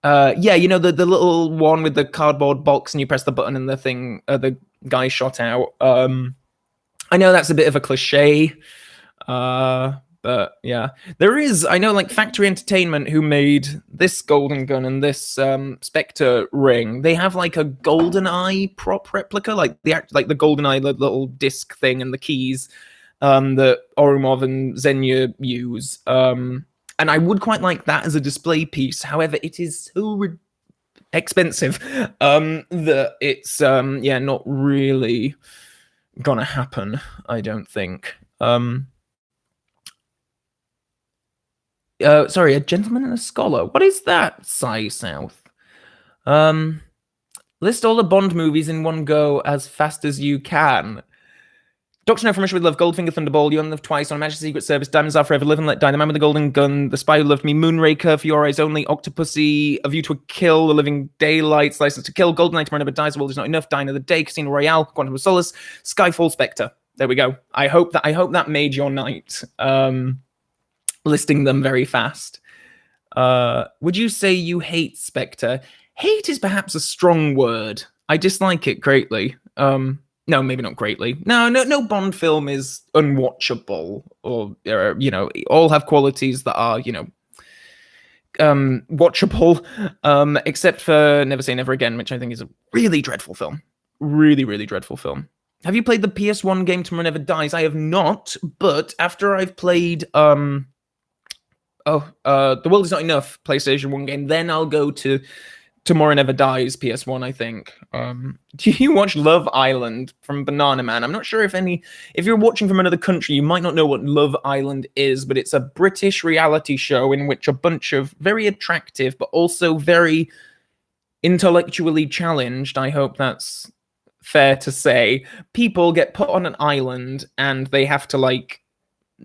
little one with the cardboard box and you press the button and the guy shot out. I know that's a bit of a cliche, but yeah, there is, I know like Factory Entertainment, who made this golden gun and this Spectre ring, they have like a GoldenEye prop replica, like the GoldenEye, the little disc thing and the keys that Orumov and Xenia use. And I would quite like that as a display piece. However, it is so expensive that it's not really gonna happen, I don't think. Sorry, a gentleman and a scholar. What is that, Cy South? List all the Bond movies in one go as fast as you can. Dr. No from Russia with Love, Goldfinger, Thunderball, You Only Live Twice, On Majesty's Secret Service, Diamonds Are Forever, Live and Let Die, The Man with the Golden Gun, The Spy Who Loved Me, Moonraker, For Your Eyes Only, Octopussy, A View to a Kill, The Living Daylights, License to Kill, GoldenEye, Tomorrow Never Dies, The World Is Not Enough, Die Another Day, Casino Royale, Quantum of Solace, Skyfall, Spectre. There we go. I hope that made your night. Listing them very fast. Would you say you hate Spectre? Hate is perhaps a strong word. I dislike it greatly. No, maybe not greatly. No Bond film is unwatchable, or all have qualities that are, watchable, except for Never Say Never Again, which I think is a really dreadful film. Really, really dreadful film. Have you played the PS1 game Tomorrow Never Dies? I have not, but after I've played The World Is Not Enough PlayStation 1 game, then I'll go to Tomorrow Never Dies PS1, I think. Do you watch Love Island from Banana Man? I'm not sure if you're watching from another country, you might not know what Love Island is, but it's a British reality show in which a bunch of very attractive, but also very intellectually challenged, I hope that's fair to say, people get put on an island and they have to, like,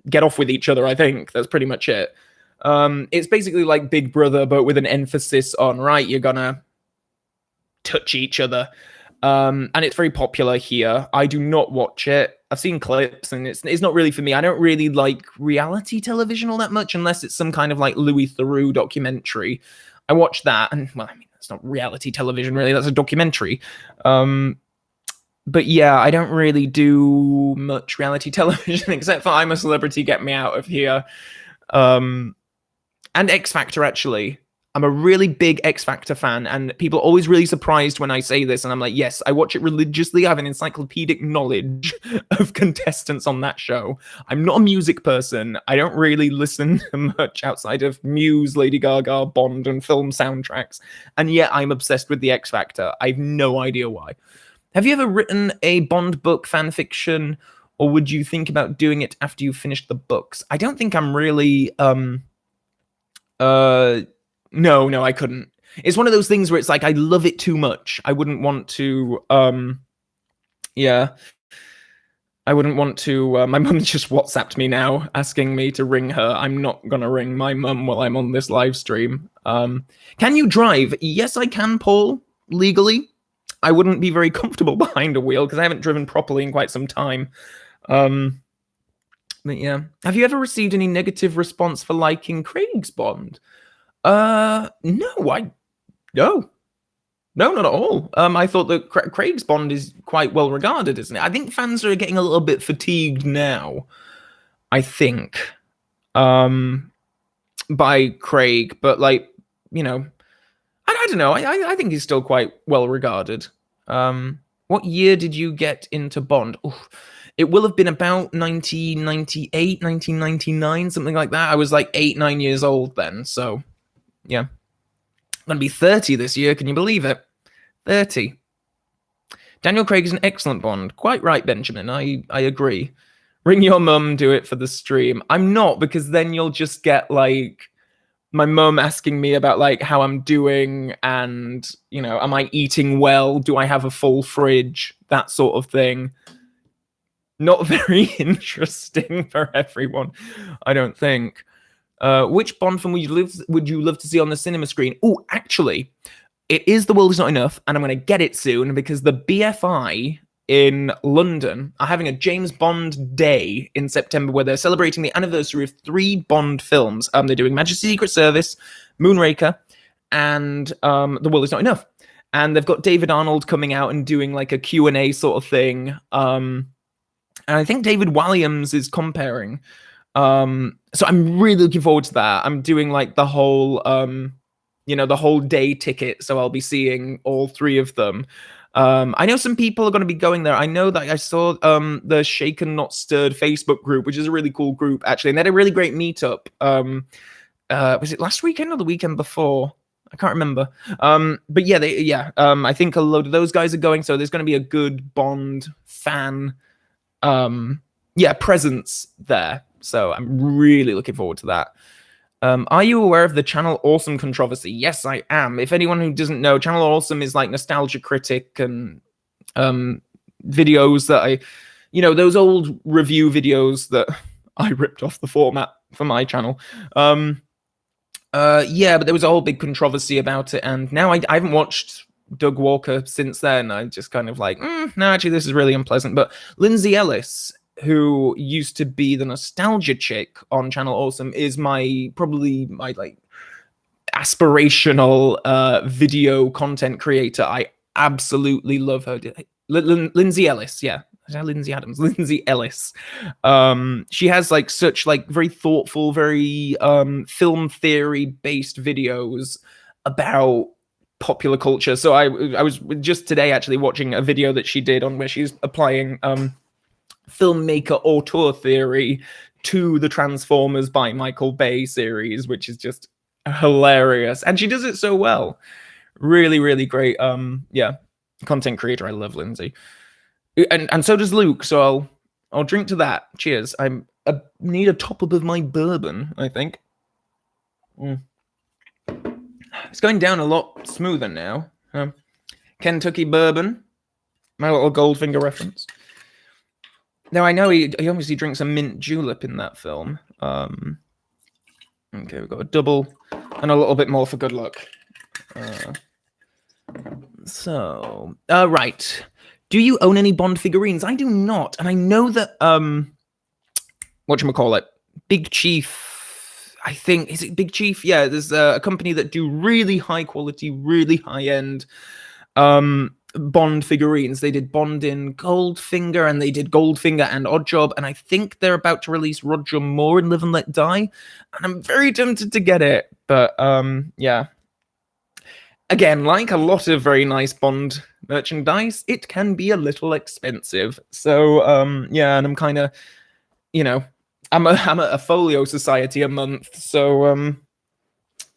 get off with each other, I think. That's pretty much it. It's basically like Big Brother, but with an emphasis on, right, you're gonna touch each other. And it's very popular here. I do not watch it. I've seen clips, and it's not really for me. I don't really like reality television all that much, unless it's some kind of like Louis Theroux documentary. I watch that, and well, I mean, that's not reality television, really. That's a documentary. But yeah, I don't really do much reality television, except for I'm a Celebrity, Get Me Out of Here. And X Factor, actually. I'm a really big X Factor fan, and people are always really surprised when I say this, and I'm like, yes, I watch it religiously. I have an encyclopedic knowledge of contestants on that show. I'm not a music person. I don't really listen to much outside of Muse, Lady Gaga, Bond, and film soundtracks, and yet I'm obsessed with the X Factor. I have no idea why. Have you ever written a Bond book fan fiction, or would you think about doing it after you finished the books? I don't think I'm really... No, I couldn't. It's one of those things where it's like, I love it too much. I wouldn't want to, yeah. I wouldn't want to, my mum just WhatsApped me now, asking me to ring her. I'm not gonna ring my mum while I'm on this live stream. Can you drive? Yes, I can, Paul, legally. I wouldn't be very comfortable behind a wheel, because I haven't driven properly in quite some time. But yeah. Have you ever received any negative response for liking Craig's Bond? No, not at all. I thought that Craig's Bond is quite well regarded, isn't it? I think fans are getting a little bit fatigued now, I think, by Craig, but, like, you know, I don't know. I think he's still quite well regarded. What year did you get into Bond? Oof. It will have been about 1998, 1999, something like that. I was like 8-9 years old then, so yeah. I'm going to be 30 this year, can you believe it? 30. Daniel Craig is an excellent Bond. Quite right, Benjamin, I agree. Ring your mum, do it for the stream. I'm not, because then you'll just get, like, my mum asking me about, like, how I'm doing and, you know, am I eating well? Do I have a full fridge? That sort of thing. Not very interesting for everyone, I don't think. Which Bond film would you love to see on the cinema screen? Oh, actually, it is The World Is Not Enough, and I'm going to get it soon, because the BFI in London are having a James Bond Day in September, where they're celebrating the anniversary of 3 Bond films. They're doing Majesty's Secret Service, Moonraker, and The World Is Not Enough. And they've got David Arnold coming out and doing, like, a Q&A sort of thing. And I think David Walliams is comparing. So I'm really looking forward to that. I'm doing, like, the whole, the whole day ticket, so I'll be seeing all 3 of them. I know some people are going to be going there. I know that I saw the Shaken Not Stirred Facebook group, which is a really cool group, actually, and they had a really great meetup. Was it last weekend or the weekend before? I can't remember. But yeah, I think a load of those guys are going, so there's going to be a good Bond fan presence there. So I'm really looking forward to that. Are you aware of the Channel Awesome controversy? Yes, I am. If anyone who doesn't know, Channel Awesome is like Nostalgia Critic and videos that those old review videos that I ripped off the format for my channel. But there was a whole big controversy about it, and now I haven't watched Doug Walker since then. I just kind of like, no, actually, this is really unpleasant. But Lindsay Ellis, who used to be the nostalgia chick on Channel Awesome, is probably my like aspirational video content creator. I absolutely love her. Lindsay Ellis, yeah, Lindsay Adams? Lindsay Ellis. She has like such like very thoughtful, very film theory based videos about popular culture. So I was just today actually watching a video that she did on where she's applying filmmaker auteur theory to the Transformers by Michael Bay series, which is just hilarious, and she does it so well. Really, really great. Content creator. I love Lindsay, and so does Luke. So I'll drink to that. Cheers. I need a top up of my bourbon, I think. It's going down a lot smoother now. Kentucky bourbon, my little Goldfinger reference. Now I know he obviously drinks a mint julep in that film. Okay, we've got a double and a little bit more for good luck. Right. Do you own any Bond figurines? I do not, and I know that whatchamacallit, Big Chief, I think, is it Big Chief? Yeah, there's a company that do really high quality, really high end Bond figurines. They did Bond in Goldfinger, and they did Goldfinger and Oddjob, and I think they're about to release Roger Moore in Live and Let Die, and I'm very tempted to get it, but yeah. Again, like a lot of very nice Bond merchandise, it can be a little expensive. So, yeah, and I'm kind of, I'm at a Folio Society a month, so,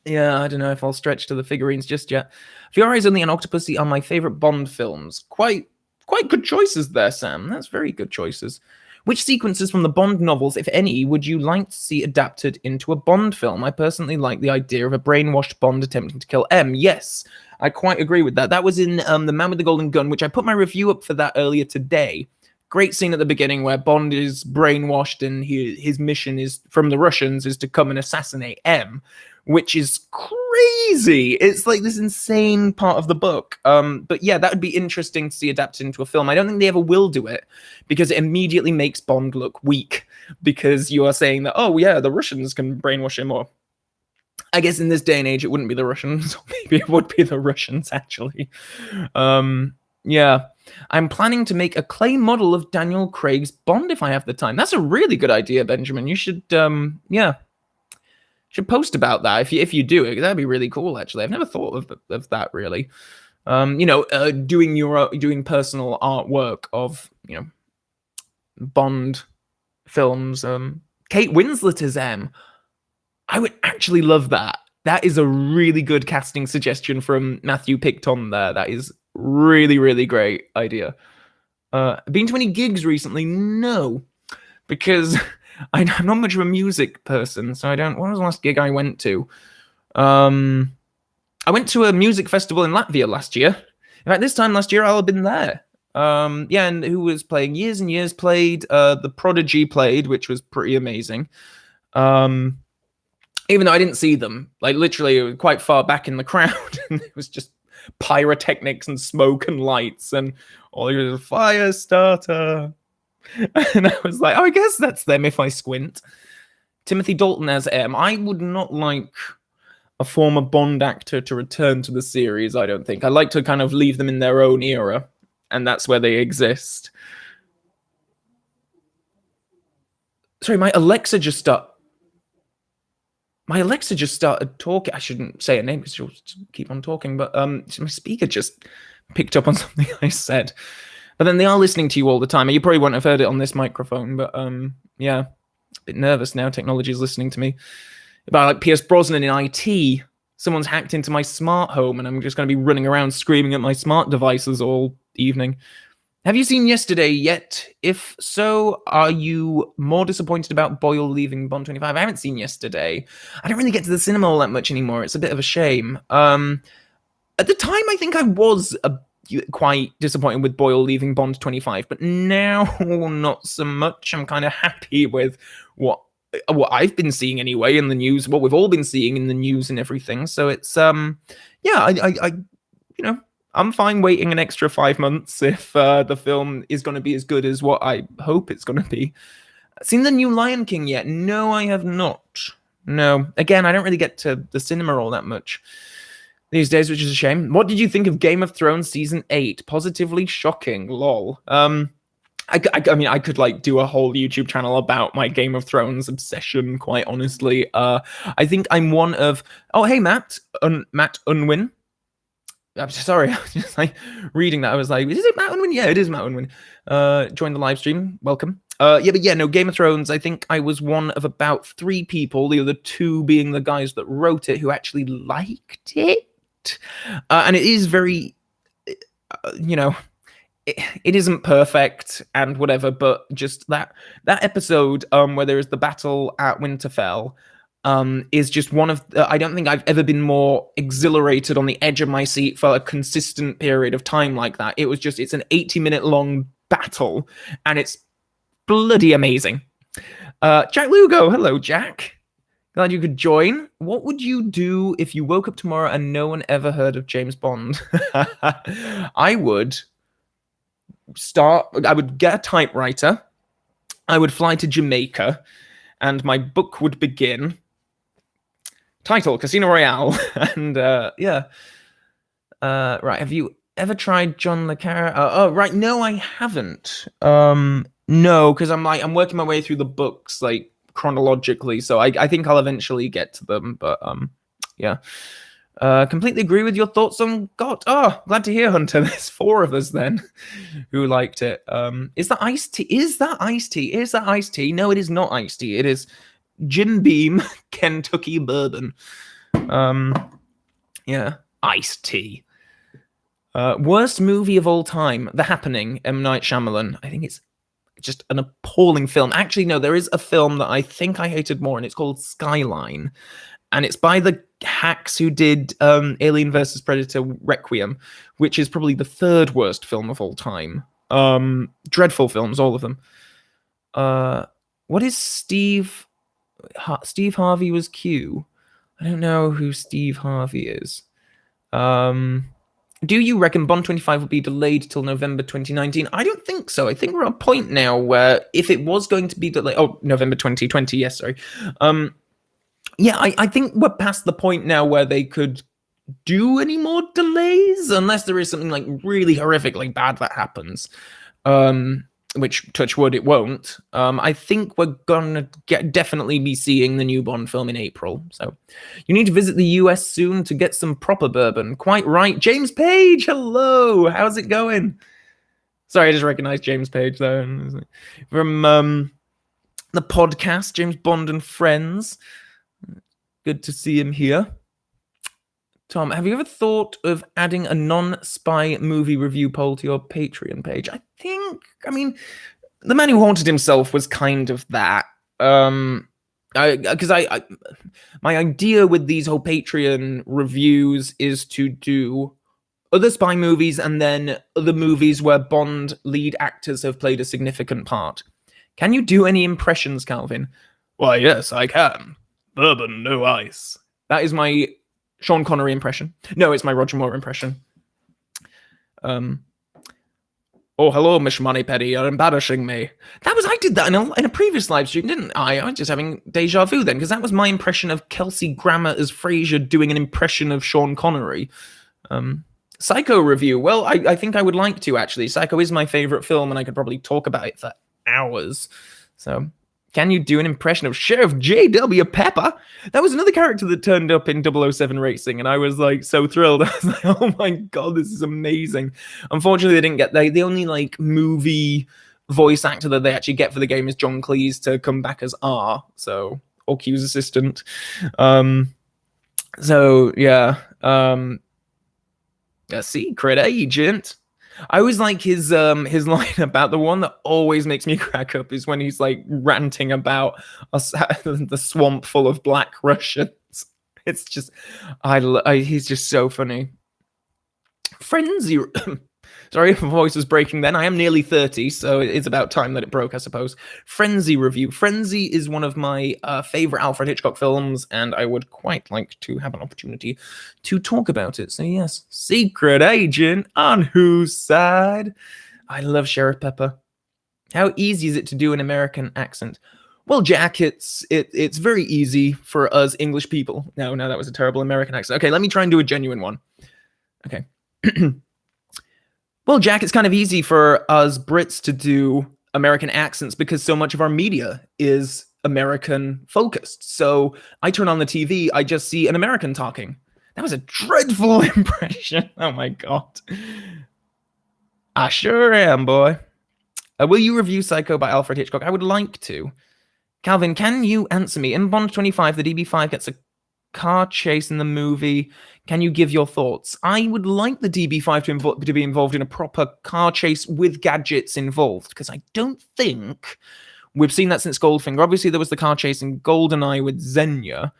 yeah, I don't know if I'll stretch to the figurines just yet. Fiore's Only an Octopussy are my favorite Bond films. Quite good choices there, Sam. That's very good choices. Which sequences from the Bond novels, if any, would you like to see adapted into a Bond film? I personally like the idea of a brainwashed Bond attempting to kill M. Yes, I quite agree with that. That was in The Man with the Golden Gun, which I put my review up for that earlier today. Great scene at the beginning where Bond is brainwashed and his mission is from the Russians is to come and assassinate M, which is crazy. It's like this insane part of the book. But yeah, that would be interesting to see adapted into a film. I don't think they ever will do it because it immediately makes Bond look weak because you are saying that, oh yeah, the Russians can brainwash him. Or I guess in this day and age, it wouldn't be the Russians. Or maybe it would be the Russians, actually. Yeah. I'm planning to make a clay model of Daniel Craig's Bond if I have the time. That's a really good idea, Benjamin. You should, should post about that if you do it. That'd be really cool, actually. I've never thought of that, really. Doing personal artwork of, Bond films. Kate Winslet as M. I would actually love that. That is a really good casting suggestion from Matthew Picton there. That is really, really great idea. Been to any gigs recently? No, because I'm not much of a music person, so I don't. What was the last gig I went to? I went to a music festival in Latvia last year. In fact, this time last year I'll have been there. Yeah, and who was playing? Years and Years played. The Prodigy played, which was pretty amazing. Even though I didn't see them, like literally it was quite far back in the crowd, and it was just pyrotechnics and smoke and lights, and all it was fire starter. And I was like, oh, I guess that's them if I squint. Timothy Dalton as M. I would not like a former Bond actor to return to the series, I don't think. I like to kind of leave them in their own era, and that's where they exist. Sorry, my Alexa just started talking. I shouldn't say her name because she'll keep on talking, but my speaker just picked up on something I said. But then they are listening to you all the time. You probably won't have heard it on this microphone, but yeah, a bit nervous now. Technology is listening to me. About like Pierce Brosnan in IT. Someone's hacked into my smart home, and I'm just going to be running around screaming at my smart devices all evening. Have you seen Yesterday yet? If so, are you more disappointed about Boyle leaving Bond 25? I haven't seen Yesterday. I don't really get to the cinema all that much anymore. It's a bit of a shame. At the time, I think I was quite disappointed with Boyle leaving Bond 25, but now not so much. I'm kind of happy with what I've been seeing anyway in the news, what we've all been seeing in the news and everything. So it's yeah, I'm fine waiting an extra 5 months if the film is going to be as good as what I hope it's going to be. Seen the new Lion King yet? No, I have not. No. Again, I don't really get to the cinema all that much these days, which is a shame. What did you think of Game of Thrones Season 8? Positively shocking. Lol. I mean, I could like do a whole YouTube channel about my Game of Thrones obsession. Quite honestly, I think I'm one of. Oh, hey, Matt, Matt Unwin. I'm sorry, I was just like reading that. I was like, is it Matt Unwin? Yeah, it is Matt Unwin. Join the live stream. Welcome. No, Game of Thrones. I think I was one of about 3 people, the other 2 being the guys that wrote it, who actually liked it. And it is very, it isn't perfect and whatever, but just that episode where there is the battle at Winterfell is just one of I don't think I've ever been more exhilarated on the edge of my seat for a consistent period of time like that. It's an 80-minute long battle, and it's bloody amazing. Jack Lugo, hello, Jack. Glad you could join. What would you do if you woke up tomorrow and no one ever heard of James Bond? I would get a typewriter. I would fly to Jamaica, and my book would begin. Title: Casino Royale. And right, have you ever tried John le Carre? Right, no, I haven't. No, because I'm working my way through the books like chronologically, so I think I'll eventually get to them. But yeah. Completely agree with your thoughts on GOT. Oh, glad to hear, Hunter. There's 4 of us then who liked it. Is that iced tea? Is that iced tea? No, it is not iced tea. It is Jim Beam Kentucky bourbon. Yeah, iced tea. Worst movie of all time, The Happening, M. Night Shyamalan. I think it's just an appalling film. Actually, no, there is a film that I think I hated more, and it's called Skyline. And it's by the hacks who did Alien vs. Predator Requiem, which is probably the 3rd worst film of all time. Dreadful films, all of them. What is Steve Harvey was Q? I don't know who Steve Harvey is. Do you reckon Bond 25 will be delayed till November 2019? I don't think so. I think we're at a point now where if it was going to be delayed... Oh, November 2020, yes, sorry. Yeah, I think we're past the point now where they could do any more delays, unless there is something like really horrifically bad that happens, which, touch wood, it won't. I think we're gonna definitely be seeing the new Bond film in April. So you need to visit the US soon to get some proper bourbon. Quite right. James Page, hello. How's it going? Sorry, I just recognized James Page though. From the podcast, James Bond and Friends. Good to see him here. Tom, have you ever thought of adding a non-spy movie review poll to your Patreon page? I mean, The Man Who Haunted Himself was kind of that. Because my idea with these whole Patreon reviews is to do other spy movies and then other movies where Bond lead actors have played a significant part. Can you do any impressions, Calvin? Why, yes, I can. Bourbon, no ice. That is my Sean Connery impression. No, it's my Roger Moore impression. Oh, hello, Miss Moneypenny. You're embarrassing me. I did that in a previous live stream, didn't I? I was just having deja vu then, because that was my impression of Kelsey Grammer as Frasier doing an impression of Sean Connery. Psycho review. Well, I think I would like to, actually. Psycho is my favorite film, and I could probably talk about it for hours. So... Can you do an impression of Sheriff J.W. Pepper? That was another character that turned up in 007 Racing, and I was like so thrilled. I was like, oh my god, this is amazing. Unfortunately, they didn't get the only like movie voice actor that they actually get for the game is John Cleese to come back as R, or Q's assistant. So yeah, a secret agent. I always like his line about the one that always makes me crack up is when he's like ranting about the swamp full of black Russians. It's just, he's just so funny. Frenzy. Sorry if my voice was breaking then. I am nearly 30, so it's about time that it broke, I suppose. Frenzy review. Frenzy is one of my favorite Alfred Hitchcock films, and I would quite like to have an opportunity to talk about it. So yes, secret agent on whose side? I love Sheriff Pepper. How easy is it to do an American accent? Well, Jack, it's very easy for us English people. No, that was a terrible American accent. Okay, let me try and do a genuine one. Okay. Well, Jack, it's kind of easy for us Brits to do American accents because so much of our media is American focused. So I turn on the TV, I just see an American talking. That was a dreadful impression. Oh my god. I sure am, boy. Will you review Psycho by Alfred Hitchcock? I would like to. Calvin, can you answer me? In Bond 25, the DB5 gets a car chase in the movie. Can you give your thoughts? I would like the DB5 to be involved in a proper car chase with gadgets involved, because I don't think we've seen that since Goldfinger. Obviously, there was the car chase in GoldenEye with Xenia,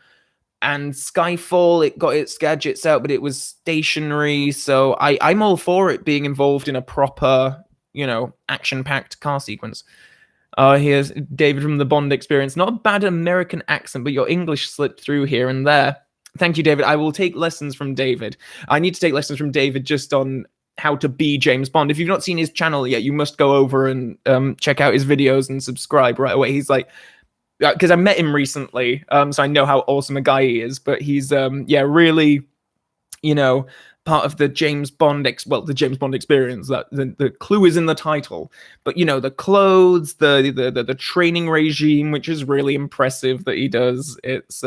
and Skyfall, it got its gadgets out, but it was stationary, so I'm all for it being involved in a proper, action-packed car sequence. Here's David from the Bond Experience. Not a bad American accent, but your English slipped through here and there. Thank you, David. I will take lessons from David. I need to take lessons from David just on how to be James Bond. If you've not seen his channel yet, you must go over and check out his videos and subscribe right away. He's like, because I met him recently, so I know how awesome a guy he is. But he's, really, part of the James Bond, the James Bond Experience. That the clue is in the title. But the clothes, the training regime, which is really impressive that he does. It's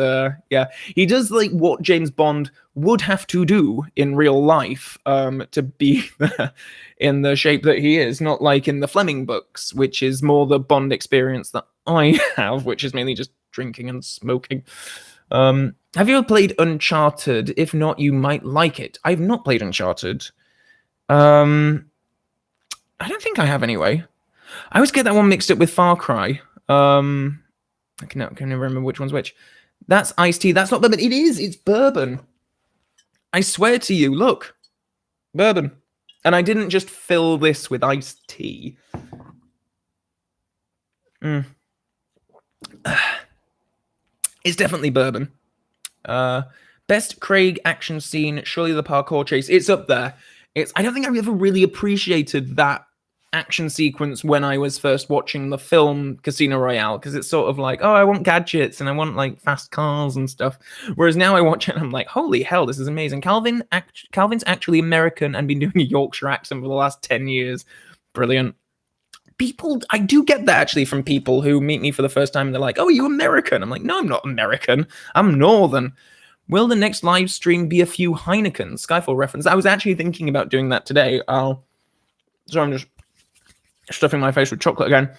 he does like what James Bond would have to do in real life to be in the shape that he is, not like in the Fleming books, which is more the Bond experience that I have, which is mainly just drinking and smoking. Have you ever played Uncharted? If not, you might like it. I've not played Uncharted. I don't think I have anyway. I always get that one mixed up with Far Cry. I can never remember which one's which. That's iced tea. That's not bourbon. It is. It's bourbon. I swear to you. Look. Bourbon. And I didn't just fill this with iced tea. It's definitely bourbon. Best Craig action scene, surely the parkour chase. It's up there. I don't think I ever really appreciated that action sequence when I was first watching the film Casino Royale, because it's sort of like, oh, I want gadgets and I want like fast cars and stuff. Whereas now I watch it and I'm like, holy hell, this is amazing. Calvin's actually American and been doing a Yorkshire accent for the last 10 years. Brilliant. I do get that actually from people who meet me for the first time and they're like, oh, are you American? I'm like, no, I'm not American. I'm Northern. Will the next live stream be a few Heineken? Skyfall reference. I was actually thinking about doing that today. So I'm just stuffing my face with chocolate again.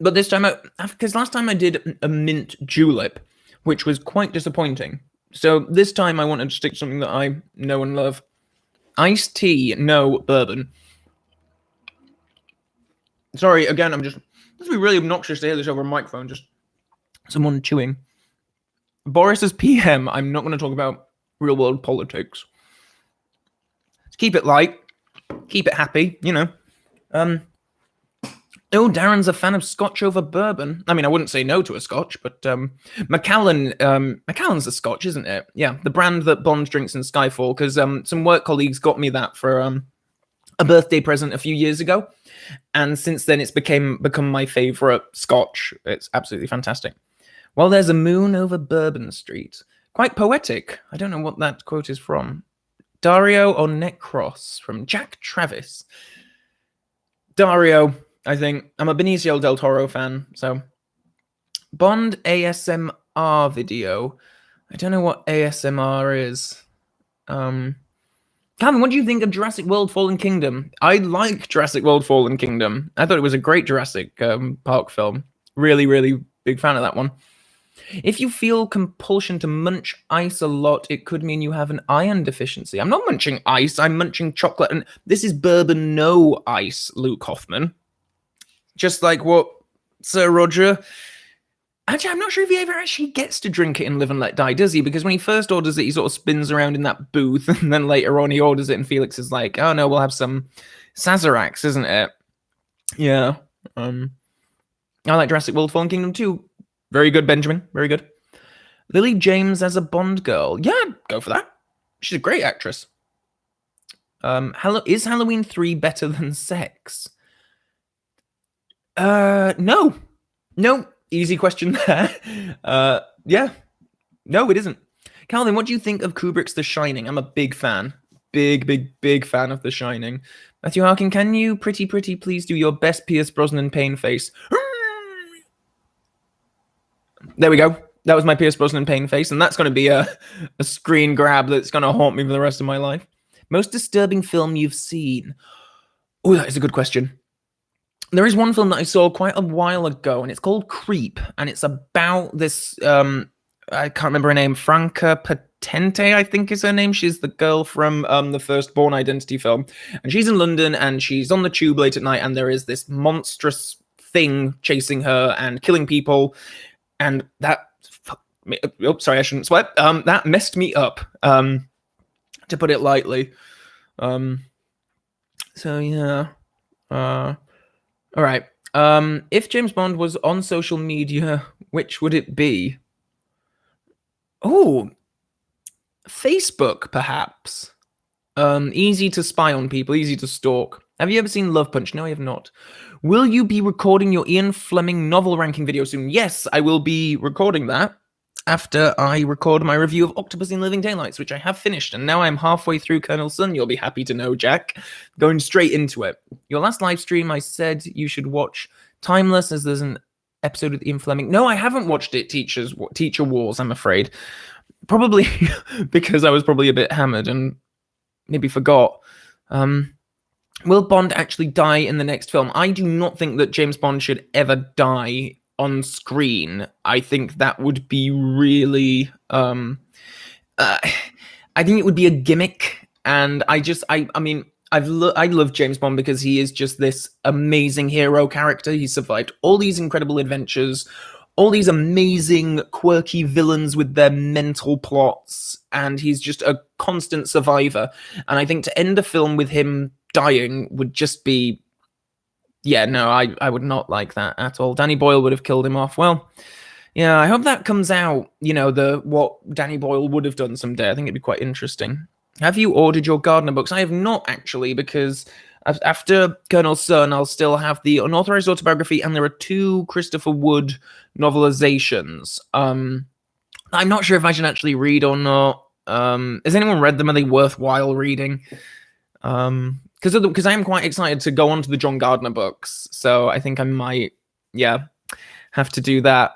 But this time, because last time I did a mint julep, which was quite disappointing. So this time I wanted to stick to something that I know and love. Iced tea, no bourbon. Sorry, again, this would be really obnoxious to hear this over a microphone, just someone chewing. Boris as PM, I'm not going to talk about real-world politics. Let's keep it light, keep it happy, Oh, Darren's a fan of Scotch over bourbon. I mean, I wouldn't say no to a Scotch, but Macallan's a Scotch, isn't it? Yeah, the brand that Bond drinks in Skyfall, because some work colleagues got me that for a birthday present a few years ago. And since then, it's become my favorite Scotch. It's absolutely fantastic. Well, there's a moon over Bourbon Street. Quite poetic. I don't know what that quote is from. Dario or Necros from Jack Travis. Dario, I think. I'm a Benicio del Toro fan, so. Bond ASMR video. I don't know what ASMR is. Calvin, what do you think of Jurassic World Fallen Kingdom? I like Jurassic World Fallen Kingdom. I thought it was a great Jurassic Park film. Really, really big fan of that one. If you feel compulsion to munch ice a lot, it could mean you have an iron deficiency. I'm not munching ice, I'm munching chocolate. And this is bourbon no ice, Luke Hoffman. Just like what Sir Roger... Actually, I'm not sure if he ever actually gets to drink it in Live and Let Die, does he? Because when he first orders it, he sort of spins around in that booth, and then later on he orders it, and Felix is like, oh no, we'll have some Sazeracs, isn't it? Yeah. I like Jurassic World Fallen Kingdom too. Very good, Benjamin. Very good. Lily James as a Bond girl. Yeah, go for that. She's a great actress. Is Halloween 3 better than Sex? No. No. Easy question there. Yeah. No, it isn't. Calvin, what do you think of Kubrick's The Shining? I'm a big fan. big fan of The Shining. Matthew Harkin, can you pretty please do your best Pierce Brosnan pain face? There we go. That was my Pierce Brosnan pain face, and that's going to be a screen grab that's going to haunt me for the rest of my life. Most disturbing film you've seen? Oh, that is a good question. There is one film that I saw quite a while ago, and it's called Creep, and it's about this, I can't remember her name, Franca Potente, I think is her name. She's the girl from the first Bourne Identity film, and she's in London, and she's on the tube late at night, and there is this monstrous thing chasing her and killing people, and that, sorry, I shouldn't swear, that messed me up, to put it lightly. So yeah, all right. If James Bond was on social media, which would it be? Oh, Facebook, perhaps. Easy to spy on people, easy to stalk. Have you ever seen Love Punch? No, I have not. Will you be recording your Ian Fleming novel ranking video soon? Yes, I will be recording that after I record my review of Octopus in Living Daylights, which I have finished, and now I'm halfway through Colonel Sun. You'll be happy to know, Jack. Going straight into it. Your last live stream, I said you should watch Timeless, as there's an episode with Ian Fleming. No, I haven't watched it, Teacher Wars, I'm afraid. Probably because I was probably a bit hammered and maybe forgot. Will Bond actually die in the next film? I do not think that James Bond should ever die on screen. I think that would be really I think it would be a gimmick, and I mean I love James Bond because he is just this amazing hero character. He survived all these incredible adventures, all these amazing quirky villains with their mental plots, and he's just a constant survivor. And I think to end a film with him dying would just be, yeah, no, I would not like that at all. Danny Boyle would have killed him off. Well, yeah, I hope that comes out, you know, what Danny Boyle would have done someday. I think it'd be quite interesting. Have you ordered your Gardner books? I have not, actually, because after Colonel Sun, I'll still have the Unauthorized Autobiography, and there are 2 Christopher Wood novelizations. I'm not sure if I should actually read or not. Has anyone read them? Are they worthwhile reading? Because I am quite excited to go on to the John Gardner books, so I think I might, have to do that.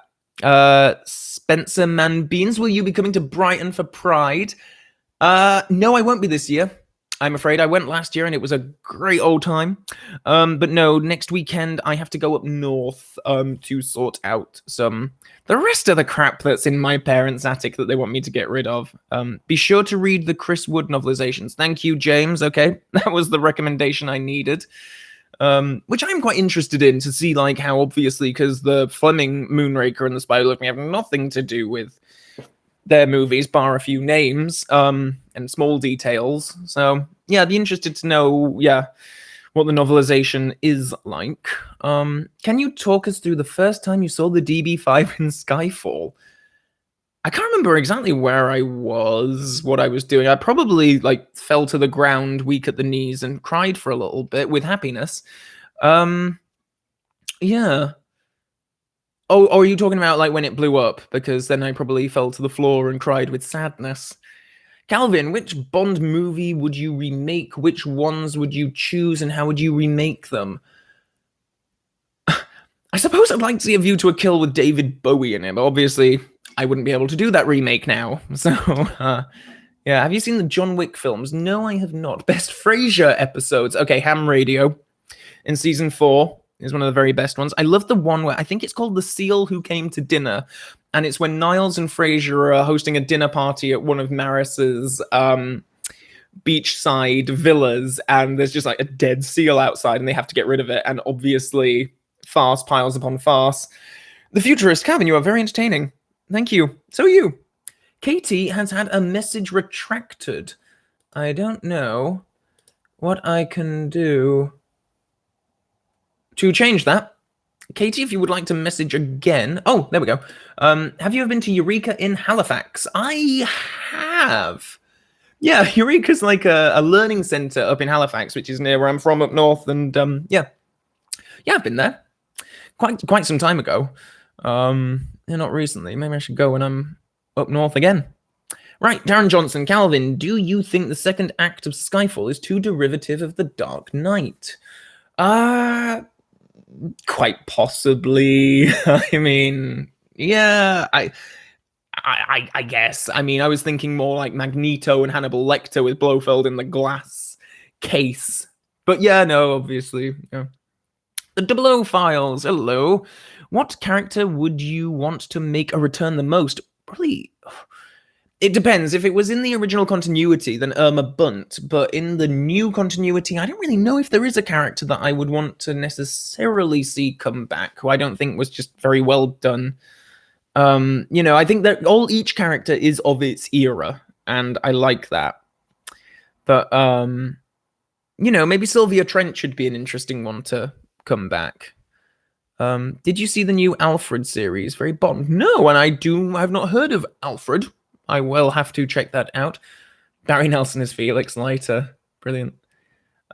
Spencer Manbeans, will you be coming to Brighton for Pride? No, I won't be this year. I'm afraid. I went last year and it was a great old time. But no, next weekend I have to go up north to sort out the rest of the crap that's in my parents' attic that they want me to get rid of. Be sure to read the Chris Wood novelizations. Thank you, James. Okay, that was the recommendation I needed. Which I'm quite interested in, to see like how, obviously, because the Fleming Moonraker and the Spy Who Loved Me have nothing to do with their movies, bar a few names and small details. So yeah, I'd be interested to know what the novelization is like. Can you talk us through the first time you saw the DB5 in Skyfall? I can't remember exactly where I was, what I was doing. I probably like fell to the ground, weak at the knees, and cried for a little bit with happiness. Yeah. Oh, are you talking about like when it blew up? Because then I probably fell to the floor and cried with sadness. Calvin, which Bond movie would you remake? Which ones would you choose, and how would you remake them? I suppose I'd like to see A View to a Kill with David Bowie in it, but obviously I wouldn't be able to do that remake now. So, yeah. Have you seen the John Wick films? No, I have not. Best Frasier episodes. Okay, Ham Radio in season 4 is one of the very best ones. I love the one where I think it's called The Seal Who Came to Dinner, and it's when Niles and Frasier are hosting a dinner party at one of Maris's beachside villas, and there's just like a dead seal outside, and they have to get rid of it, and obviously farce piles upon farce. The Futurist, Calvin, you are very entertaining. Thank you. So are you. Katie has had a message retracted. I don't know what I can do to change that. Katie, if you would like to message again. Oh, there we go. Have you ever been to Eureka in Halifax? I have. Yeah, Eureka's like a learning center up in Halifax, which is near where I'm from up north. And yeah, I've been there quite some time ago. Not recently. Maybe I should go when I'm up north again. Right, Darren Johnson, Calvin, do you think the second act of Skyfall is too derivative of The Dark Knight? Quite possibly. I mean, yeah, I guess. I mean, I was thinking more like Magneto and Hannibal Lecter with Blofeld in the glass case. But yeah, no, obviously. Yeah. The 00 Files, hello. What character would you want to make a return the most? Probably. It depends. If it was in the original continuity, then Irma Bunt. But in the new continuity, I don't really know if there is a character that I would want to necessarily see come back, who I don't think was just very well done. I think that each character is of its era, and I like that. But maybe Sylvia Trent should be an interesting one to come back. Did you see the new Alfred series? Very Bond. No, and I've not heard of Alfred. I will have to check that out. Barry Nelson is Felix Leiter. Brilliant.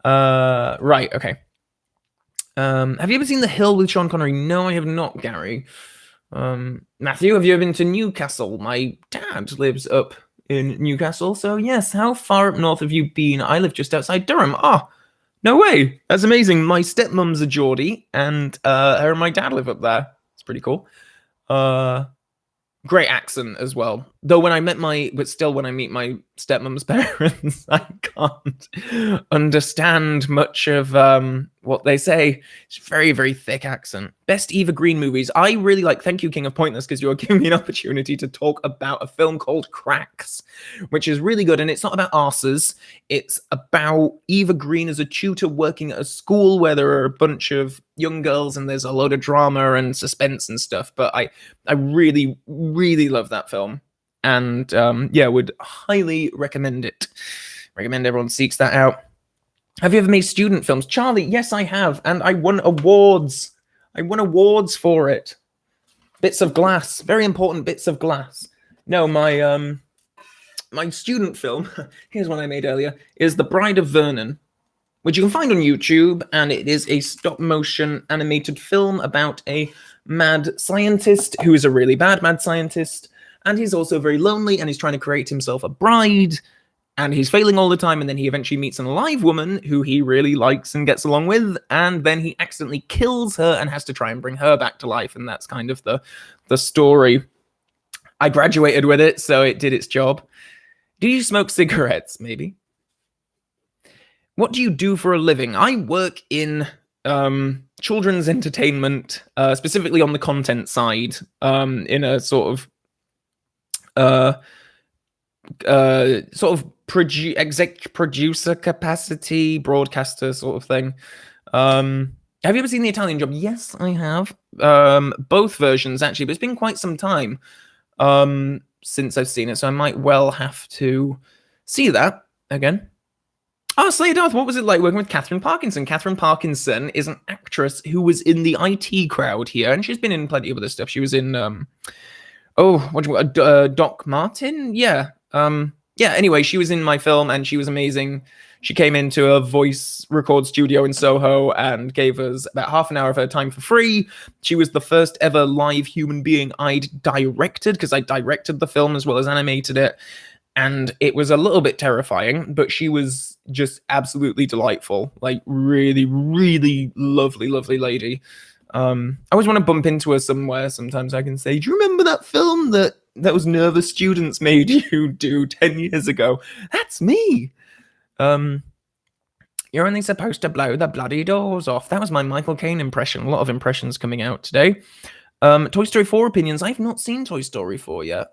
Right, okay. Have you ever seen The Hill with Sean Connery? No, I have not, Gary. Matthew, have you ever been to Newcastle? My dad lives up in Newcastle, so yes. How far up north have you been? I live just outside Durham. Oh, no way. That's amazing. My stepmom's a Geordie, and her and my dad live up there. It's pretty cool. Great accent as well. Though when I meet my stepmom's parents, I can't understand much of what they say. It's a very, very thick accent. Best Eva Green movies. I really like, thank you, King of Pointless, because you're giving me an opportunity to talk about a film called Cracks, which is really good. And it's not about arses. It's about Eva Green as a tutor working at a school where there are a bunch of young girls and there's a load of drama and suspense and stuff. But I really, really love that film. And would highly recommend it. Recommend everyone seeks that out. Have you ever made student films? Charlie, yes, I have. And I won awards. I won awards for it. Bits of glass. Very important bits of glass. No, my student film, here's one I made earlier, is The Bride of Vernon, which you can find on YouTube. And it is a stop-motion animated film about a mad scientist who is a really bad mad scientist. And he's also very lonely, and he's trying to create himself a bride, and he's failing all the time, and then he eventually meets an alive woman who he really likes and gets along with, and then he accidentally kills her and has to try and bring her back to life, and that's kind of the story. I graduated with it, so it did its job. Do you smoke cigarettes, maybe? What do you do for a living? I work in children's entertainment, specifically on the content side, in a sort of exec producer capacity, broadcaster sort of thing. Have you ever seen The Italian Job? Yes, I have. Both versions, actually, but it's been quite some time since I've seen it, so I might well have to see that again. Oh, Slayer Darth, what was it like working with Catherine Parkinson? Catherine Parkinson is an actress who was in the IT crowd here, and she's been in plenty of other stuff. She was in Doc Martin? Yeah. Anyway, she was in my film and she was amazing. She came into a voice record studio in Soho and gave us about half an hour of her time for free. She was the first ever live human being I'd directed, because I directed the film as well as animated it. And it was a little bit terrifying, but she was just absolutely delightful. Like, really, really lovely, lovely lady. I always want to bump into her somewhere. Sometimes I can say, do you remember that film that those nervous students made you do 10 years ago? That's me. You're only supposed to blow the bloody doors off. That was my Michael Caine impression. A lot of impressions coming out today. Toy Story 4 opinions. I've not seen Toy Story 4 yet.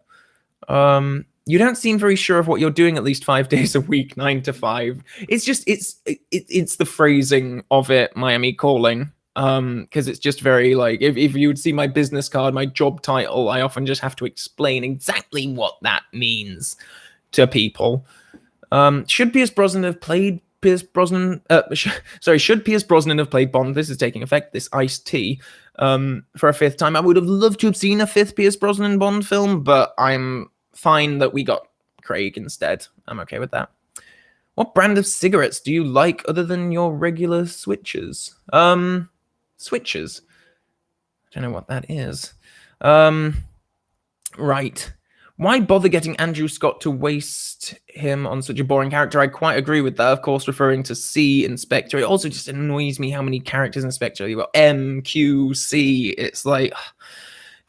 You don't seem very sure of what you're doing at least 5 days a week, 9 to 5. It's just, it's the phrasing of it, Miami Calling. Because it's just very like, if you would see my business card, my job title, I often just have to explain exactly what that means to people. Should Pierce Brosnan have played should Pierce Brosnan have played Bond? This is taking effect, this iced tea, for a fifth time. I would have loved to have seen a fifth Pierce Brosnan Bond film, but I'm fine that we got Craig instead. I'm okay with that. What brand of cigarettes do you like other than your regular switches? Switches. I don't know what that is. Right. Why bother getting Andrew Scott to waste him on such a boring character? I quite agree with that, of course, referring to C, Inspector. It also just annoys me how many characters in Inspector. You've got M, Q, C. It's like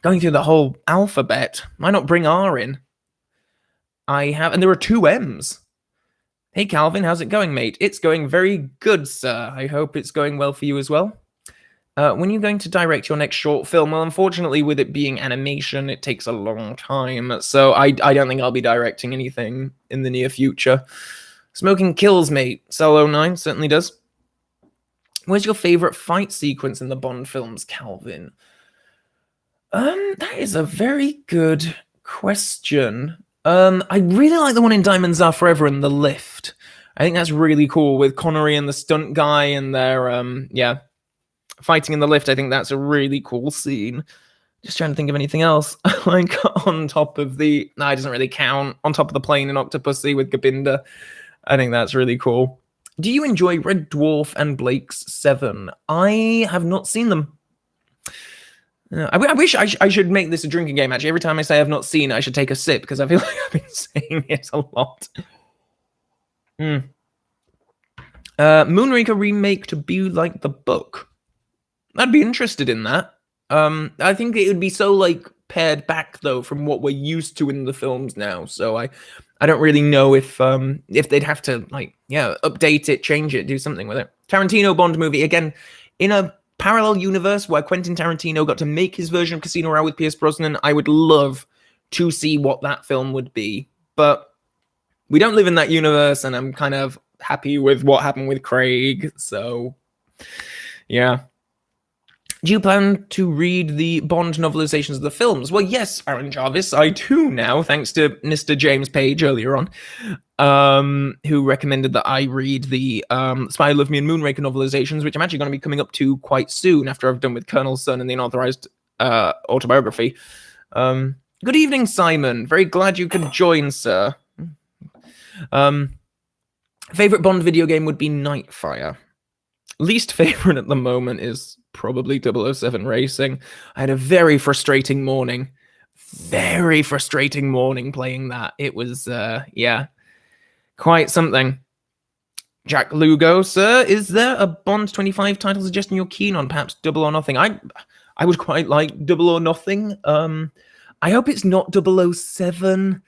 going through the whole alphabet. Why not bring R in? And there are 2 M's. Hey, Calvin, how's it going, mate? It's going very good, sir. I hope it's going well for you as well. When are you going to direct your next short film? Well, unfortunately, with it being animation, it takes a long time. So I don't think I'll be directing anything in the near future. Smoking kills, mate. Solo 9 certainly does. Where's your favorite fight sequence in the Bond films, Calvin? That is a very good question. I really like the one in Diamonds Are Forever in the lift. I think that's really cool with Connery and the stunt guy and their fighting in the lift. I think that's a really cool scene. Just trying to think of anything else. Like on top of the... No, it doesn't really count. On top of the plane in Octopussy with Gobinda. I think that's really cool. Do you enjoy Red Dwarf and Blake's 7? I have not seen them. I wish I should make this a drinking game, actually. Every time I say I've not seen it, I should take a sip, because I feel like I've been saying it a lot. Moonraker remake to be like the book. I'd be interested in that. I think it would be so, like, pared back, though, from what we're used to in the films now. So I don't really know if they'd have to, like, update it, change it, do something with it. Tarantino Bond movie, again, in a parallel universe where Quentin Tarantino got to make his version of Casino Royale with Pierce Brosnan. I would love to see what that film would be, but we don't live in that universe, and I'm kind of happy with what happened with Craig. So yeah. Do you plan to read the Bond novelizations of the films? Well, yes, Aaron Jarvis, I do now, thanks to Mr. James Page earlier on, who recommended that I read the Spy Who Loved Me and Moonraker novelizations, which I'm actually going to be coming up to quite soon after I've done with Colonel Sun and the unauthorized autobiography. Good evening, Simon. Very glad you could join, sir. Favorite Bond video game would be Nightfire. Least favorite at the moment is probably 007 Racing. I had a very frustrating morning playing that. It was, quite something. Jack Lugo, sir, is there a Bond 25 title suggestion you're keen on? Perhaps Double or Nothing? I would quite like Double or Nothing. I hope it's not 007.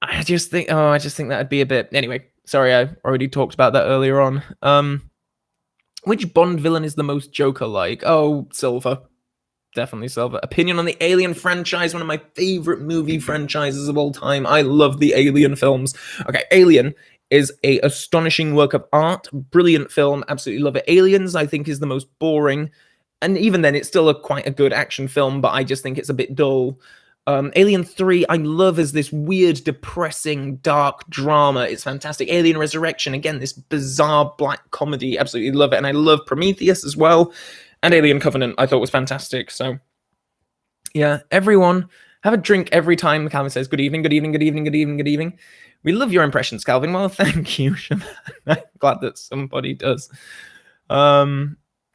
I just think that'd be a bit... Anyway, sorry, I already talked about that earlier on. Which Bond villain is the most Joker-like? Oh, Silver. Definitely Silver. Opinion on the Alien franchise, one of my favorite movie franchises of all time. I love the Alien films. Okay, Alien is a astonishing work of art. Brilliant film. Absolutely love it. Aliens, I think, is the most boring. And even then, it's still quite a good action film, but I just think it's a bit dull. Alien 3, I love as this weird, depressing, dark drama. It's fantastic. Alien Resurrection, again, this bizarre black comedy. Absolutely love it. And I love Prometheus as well. And Alien Covenant, I thought was fantastic. So, yeah, everyone, have a drink every time Calvin says, good evening, good evening, good evening, good evening, good evening. We love your impressions, Calvin. Well, thank you, Shaman. I'm glad that somebody does.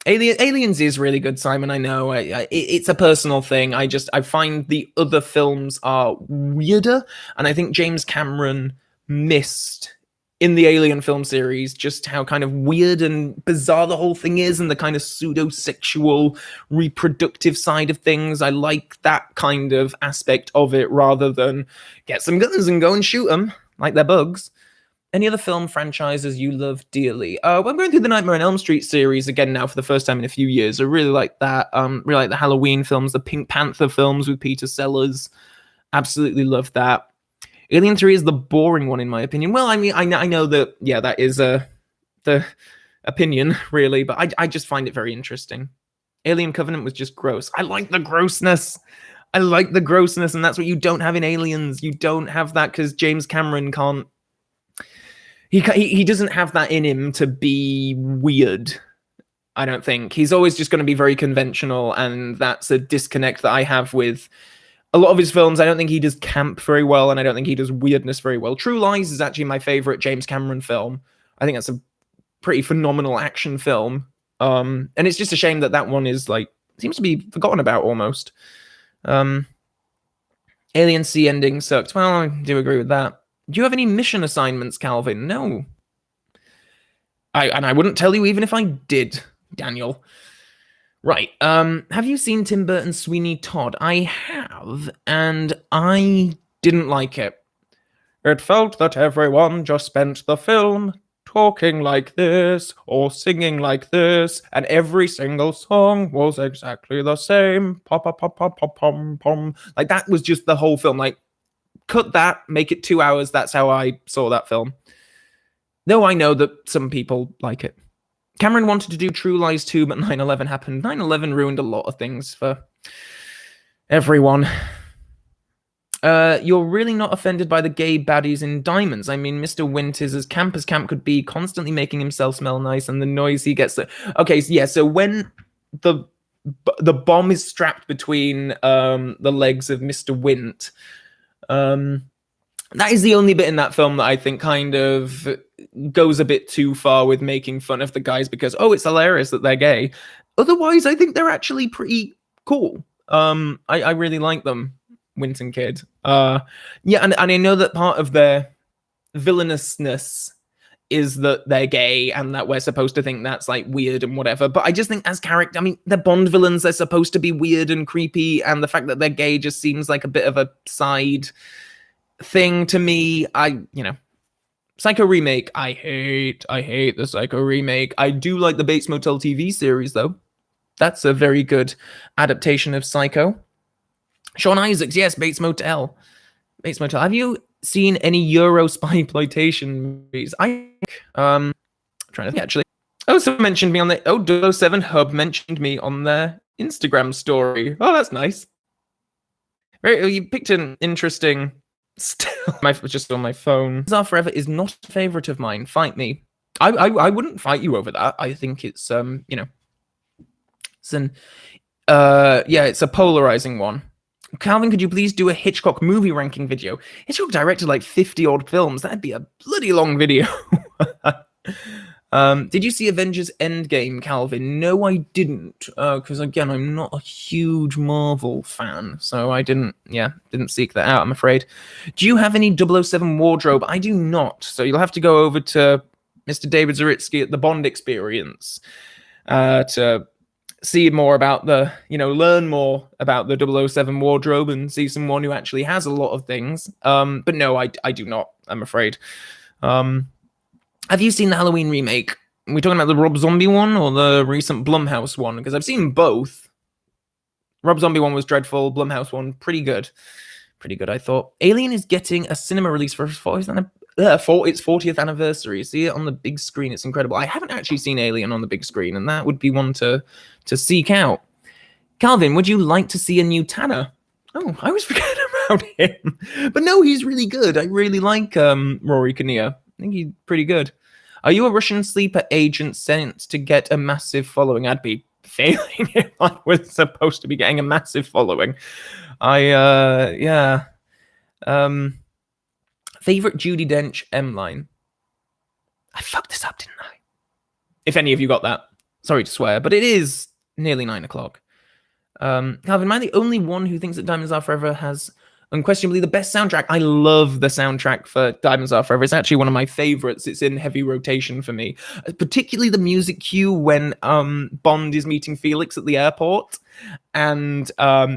Aliens is really good, Simon. I know it's a personal thing. I find the other films are weirder, and I think James Cameron missed in the Alien film series just how kind of weird and bizarre the whole thing is, and the kind of pseudo-sexual reproductive side of things. I like that kind of aspect of it rather than get some guns and go and shoot them like they're bugs. Any other film franchises you love dearly? Well, I'm going through the Nightmare on Elm Street series again now for the first time in a few years. I really like that. Really like the Halloween films, the Pink Panther films with Peter Sellers. Absolutely love that. Alien 3 is the boring one in my opinion. Well, I mean, I know that, yeah, that is the opinion, really, but I just find it very interesting. Alien Covenant was just gross. I like the grossness. And that's what you don't have in Aliens. You don't have that because James Cameron can't. He doesn't have that in him to be weird, I don't think. He's always just going to be very conventional, and that's a disconnect that I have with a lot of his films. I don't think he does camp very well, and I don't think he does weirdness very well. True Lies is actually my favorite James Cameron film. I think that's a pretty phenomenal action film. And it's just a shame that one is, like, seems to be forgotten about almost. Alien Sea ending sucked. Well, I do agree with that. Do you have any mission assignments, Calvin? No. I wouldn't tell you even if I did, Daniel. Right. Have you seen Tim Burton's Sweeney Todd? I have, and I didn't like it. It felt that everyone just spent the film talking like this or singing like this, and every single song was exactly the same. Pop, pop, pop, pop, pop, pom, pom. Like, that was just the whole film. Like, cut that, make it 2 hours. That's how I saw that film. Though I know that some people like it. Cameron wanted to do True Lies 2, but 9/11 happened. 9/11 ruined a lot of things for everyone. You're really not offended by the gay baddies in Diamonds. I mean, Mr. Wint is as camp could be, constantly making himself smell nice, and the noise he gets. Okay, so yeah, so when the bomb is strapped between the legs of Mr. Wint, that is the only bit in that film that I think kind of goes a bit too far with making fun of the guys because, oh, it's hilarious that they're gay. Otherwise, I think they're actually pretty cool. I really like them, Winton Kid. Yeah, and I know that part of their villainousness is that they're gay and that we're supposed to think that's like weird and whatever. But I just think as character, I mean, they're Bond villains. They're supposed to be weird and creepy. And the fact that they're gay just seems like a bit of a side thing to me. Psycho remake, I hate the Psycho remake. I do like the Bates Motel TV series though. That's a very good adaptation of Psycho. Sean Isaacs, yes, Bates Motel. Have you seen any Euro spy exploitation movies? I think trying to think actually. Someone mentioned me on the 007 Hub mentioned me on their Instagram story. Oh, that's nice. You picked an interesting. Still, just on my phone. Diamonds Are Forever is not a favorite of mine. Fight me. I wouldn't fight you over that. I think it's it's it's a polarizing one. Calvin, could you please do a Hitchcock movie ranking video? Hitchcock directed like 50 odd films. That'd be a bloody long video. Did you see Avengers Endgame, Calvin? No, I didn't. Because again, I'm not a huge Marvel fan, so I didn't seek that out, I'm afraid. Do you have any 007 wardrobe? I do not. So you'll have to go over to Mr. David Zaritsky at the Bond Experience to see more about learn more about the 007 wardrobe and see someone who actually has a lot of things. But no, I do not, I'm afraid. Have you seen the Halloween remake? Are we talking about the Rob Zombie one or the recent Blumhouse one? Because I've seen both. Rob Zombie one was dreadful. Blumhouse one, pretty good. Pretty good, I thought. Alien is getting a cinema release for its 40th anniversary. See it on the big screen. It's incredible. I haven't actually seen Alien on the big screen, and that would be one to seek out. Calvin, would you like to see a new Tanner? Oh, I was forgetting about him. But no, he's really good. I really like Rory Kinnear. I think he's pretty good. Are you a Russian sleeper agent sent to get a massive following? I'd be failing if I was supposed to be getting a massive following. Favorite Judi Dench M line. I fucked this up, didn't I? If any of you got that. Sorry to swear, but it is nearly 9 o'clock. Calvin, am I the only one who thinks that Diamonds Are Forever has unquestionably the best soundtrack? I love the soundtrack for Diamonds Are Forever. It's actually one of my favorites. It's in heavy rotation for me, particularly the music cue when Bond is meeting Felix at the airport, and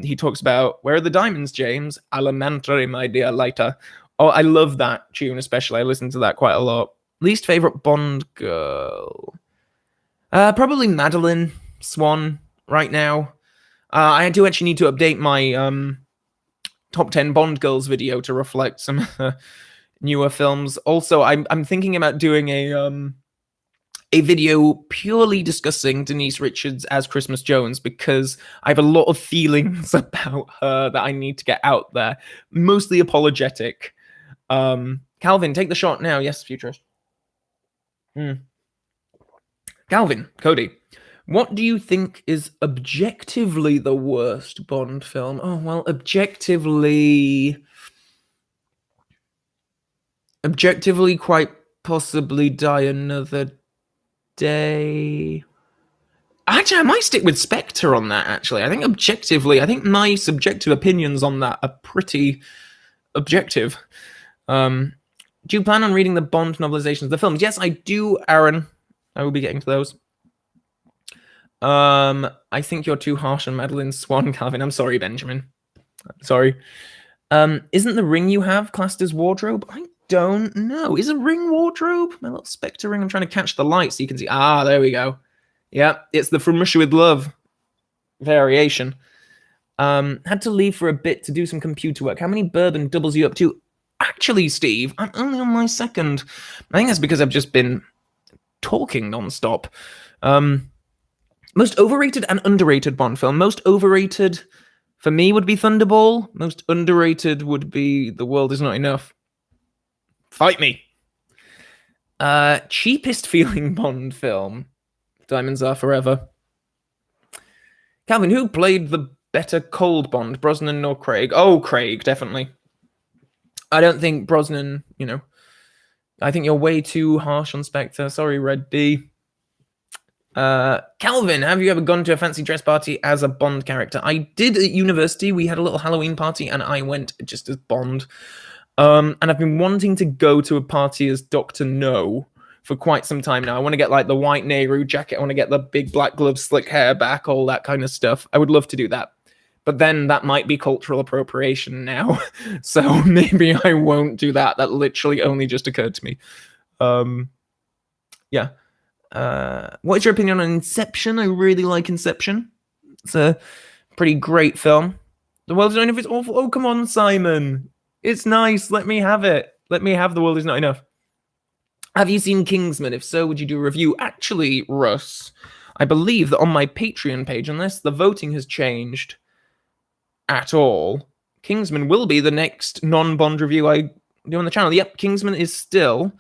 he talks about, where are the diamonds, James? Alamantre, my dear lighter. Oh, I love that tune especially. I listen to that quite a lot. Least favorite Bond girl? Probably Madeline Swan right now. I do actually need to update my top 10 Bond girls video to reflect some of the newer films. Also, I'm thinking about doing a video purely discussing Denise Richards as Christmas Jones, because I have a lot of feelings about her that I need to get out there. Mostly apologetic. Calvin, take the shot now. Yes, Futurist. Calvin, Cody, what do you think is objectively the worst Bond film? Oh, well, objectively, quite possibly Die Another Day. Actually, I might stick with Spectre on that, actually. I think objectively, I think my subjective opinions on that are pretty objective. Do you plan on reading the Bond novelizations of the films? Yes, I do, Aaron. I will be getting to those. I think you're too harsh on Madeline Swan, Calvin. I'm sorry, Benjamin. Sorry. Isn't the ring you have classed as wardrobe? I don't know. Is a ring wardrobe? My little Spectre ring. I'm trying to catch the light so you can see. Ah, there we go. Yeah, it's the From Russia with Love variation. Had to leave for a bit to do some computer work. How many bourbon doubles are you up to? Actually, Steve, I'm only on my second. I think that's because I've just been talking nonstop. Most overrated and underrated Bond film. Most overrated for me would be Thunderball. Most underrated would be The World Is Not Enough. Fight me. Cheapest feeling Bond film. Diamonds Are Forever. Calvin, who played the better cold Bond, Brosnan or Craig? Oh, Craig, definitely. I don't think Brosnan, I think you're way too harsh on Spectre. Sorry, Red D. Calvin, have you ever gone to a fancy dress party as a Bond character? I did at university. We had a little Halloween party and I went just as Bond. And I've been wanting to go to a party as Dr. No for quite some time now. I want to get like the white Nehru jacket. I want to get the big black gloves, slick hair back, all that kind of stuff. I would love to do that. But then that might be cultural appropriation now. So maybe I won't do that. That literally only just occurred to me. Yeah. What is your opinion on Inception? I really like Inception. It's a pretty great film. The World Is Not Enough is awful. Oh, come on, Simon. It's nice. Let me have it. Let me have The World Is Not Enough. Have you seen Kingsman? If so, would you do a review? Actually, Russ, I believe that on my Patreon page, unless the voting has changed at all, Kingsman will be the next non-Bond review I do on the channel. Yep, Kingsman is still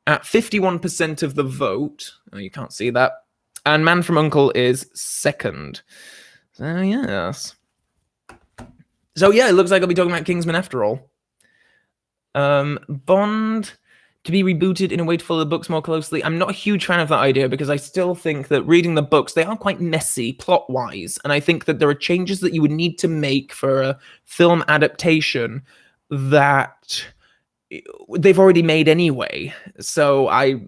at 51% of the vote. Oh, you can't see that. And Man from U.N.C.L.E. is second. So, yes. So, yeah, it looks like I'll be talking about Kingsman after all. Bond to be rebooted in a way to follow the books more closely. I'm not a huge fan of that idea because I still think that reading the books, they are quite messy plot-wise. And I think that there are changes that you would need to make for a film adaptation that they've already made anyway. So I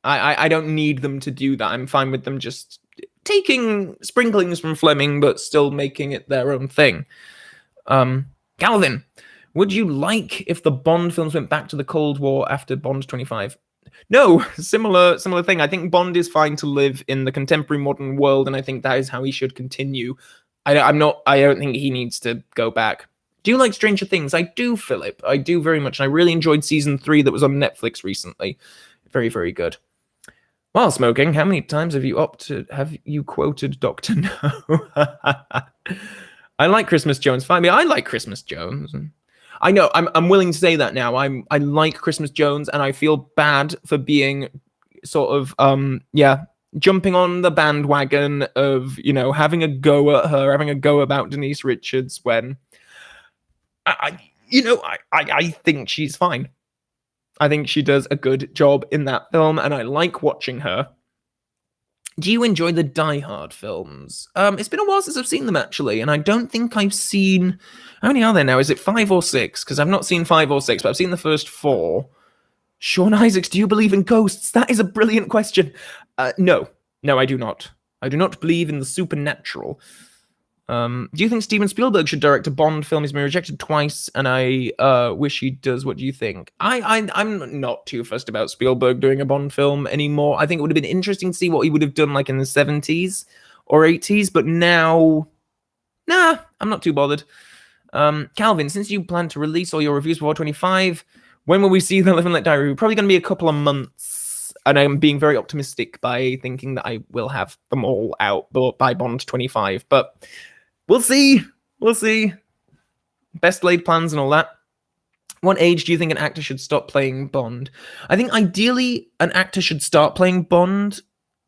don't need them to do that. I'm fine with them just taking sprinklings from Fleming, but still making it their own thing. Calvin, would you like if the Bond films went back to the Cold War after Bond 25? No, similar thing. I think Bond is fine to live in the contemporary modern world, and I think that is how he should continue. I don't think he needs to go back. Do you like Stranger Things? I do, Philip. I do very much. And I really enjoyed season 3 that was on Netflix recently. Very, very good. While smoking, how many times have you quoted Dr. No? I like Christmas Jones. Find me. I like Christmas Jones. I know. I'm willing to say that now. I like Christmas Jones, and I feel bad for being sort of jumping on the bandwagon of having a go at her, having a go about Denise Richards when I think she's fine. I think she does a good job in that film, and I like watching her. Do you enjoy the Die Hard films? It's been a while since I've seen them, actually, and I don't think I've seen... How many are there now? Is it 5 or 6? Because I've not seen 5 or 6, but I've seen the first 4. Sean Isaacs, do you believe in ghosts? That is a brilliant question. No, I do not. I do not believe in the supernatural. Do you think Steven Spielberg should direct a Bond film? He's been rejected twice, and I wish he does. What do you think? I'm not too fussed about Spielberg doing a Bond film anymore. I think it would have been interesting to see what he would have done like in the 70s or 80s, but now, I'm not too bothered. Calvin, since you plan to release all your reviews before 25, when will we see the Live and Let Die review? Probably going to be a couple of months, and I'm being very optimistic by thinking that I will have them all out by Bond 25, but... We'll see. Best laid plans and all that. What age do you think an actor should stop playing Bond? I think ideally an actor should start playing Bond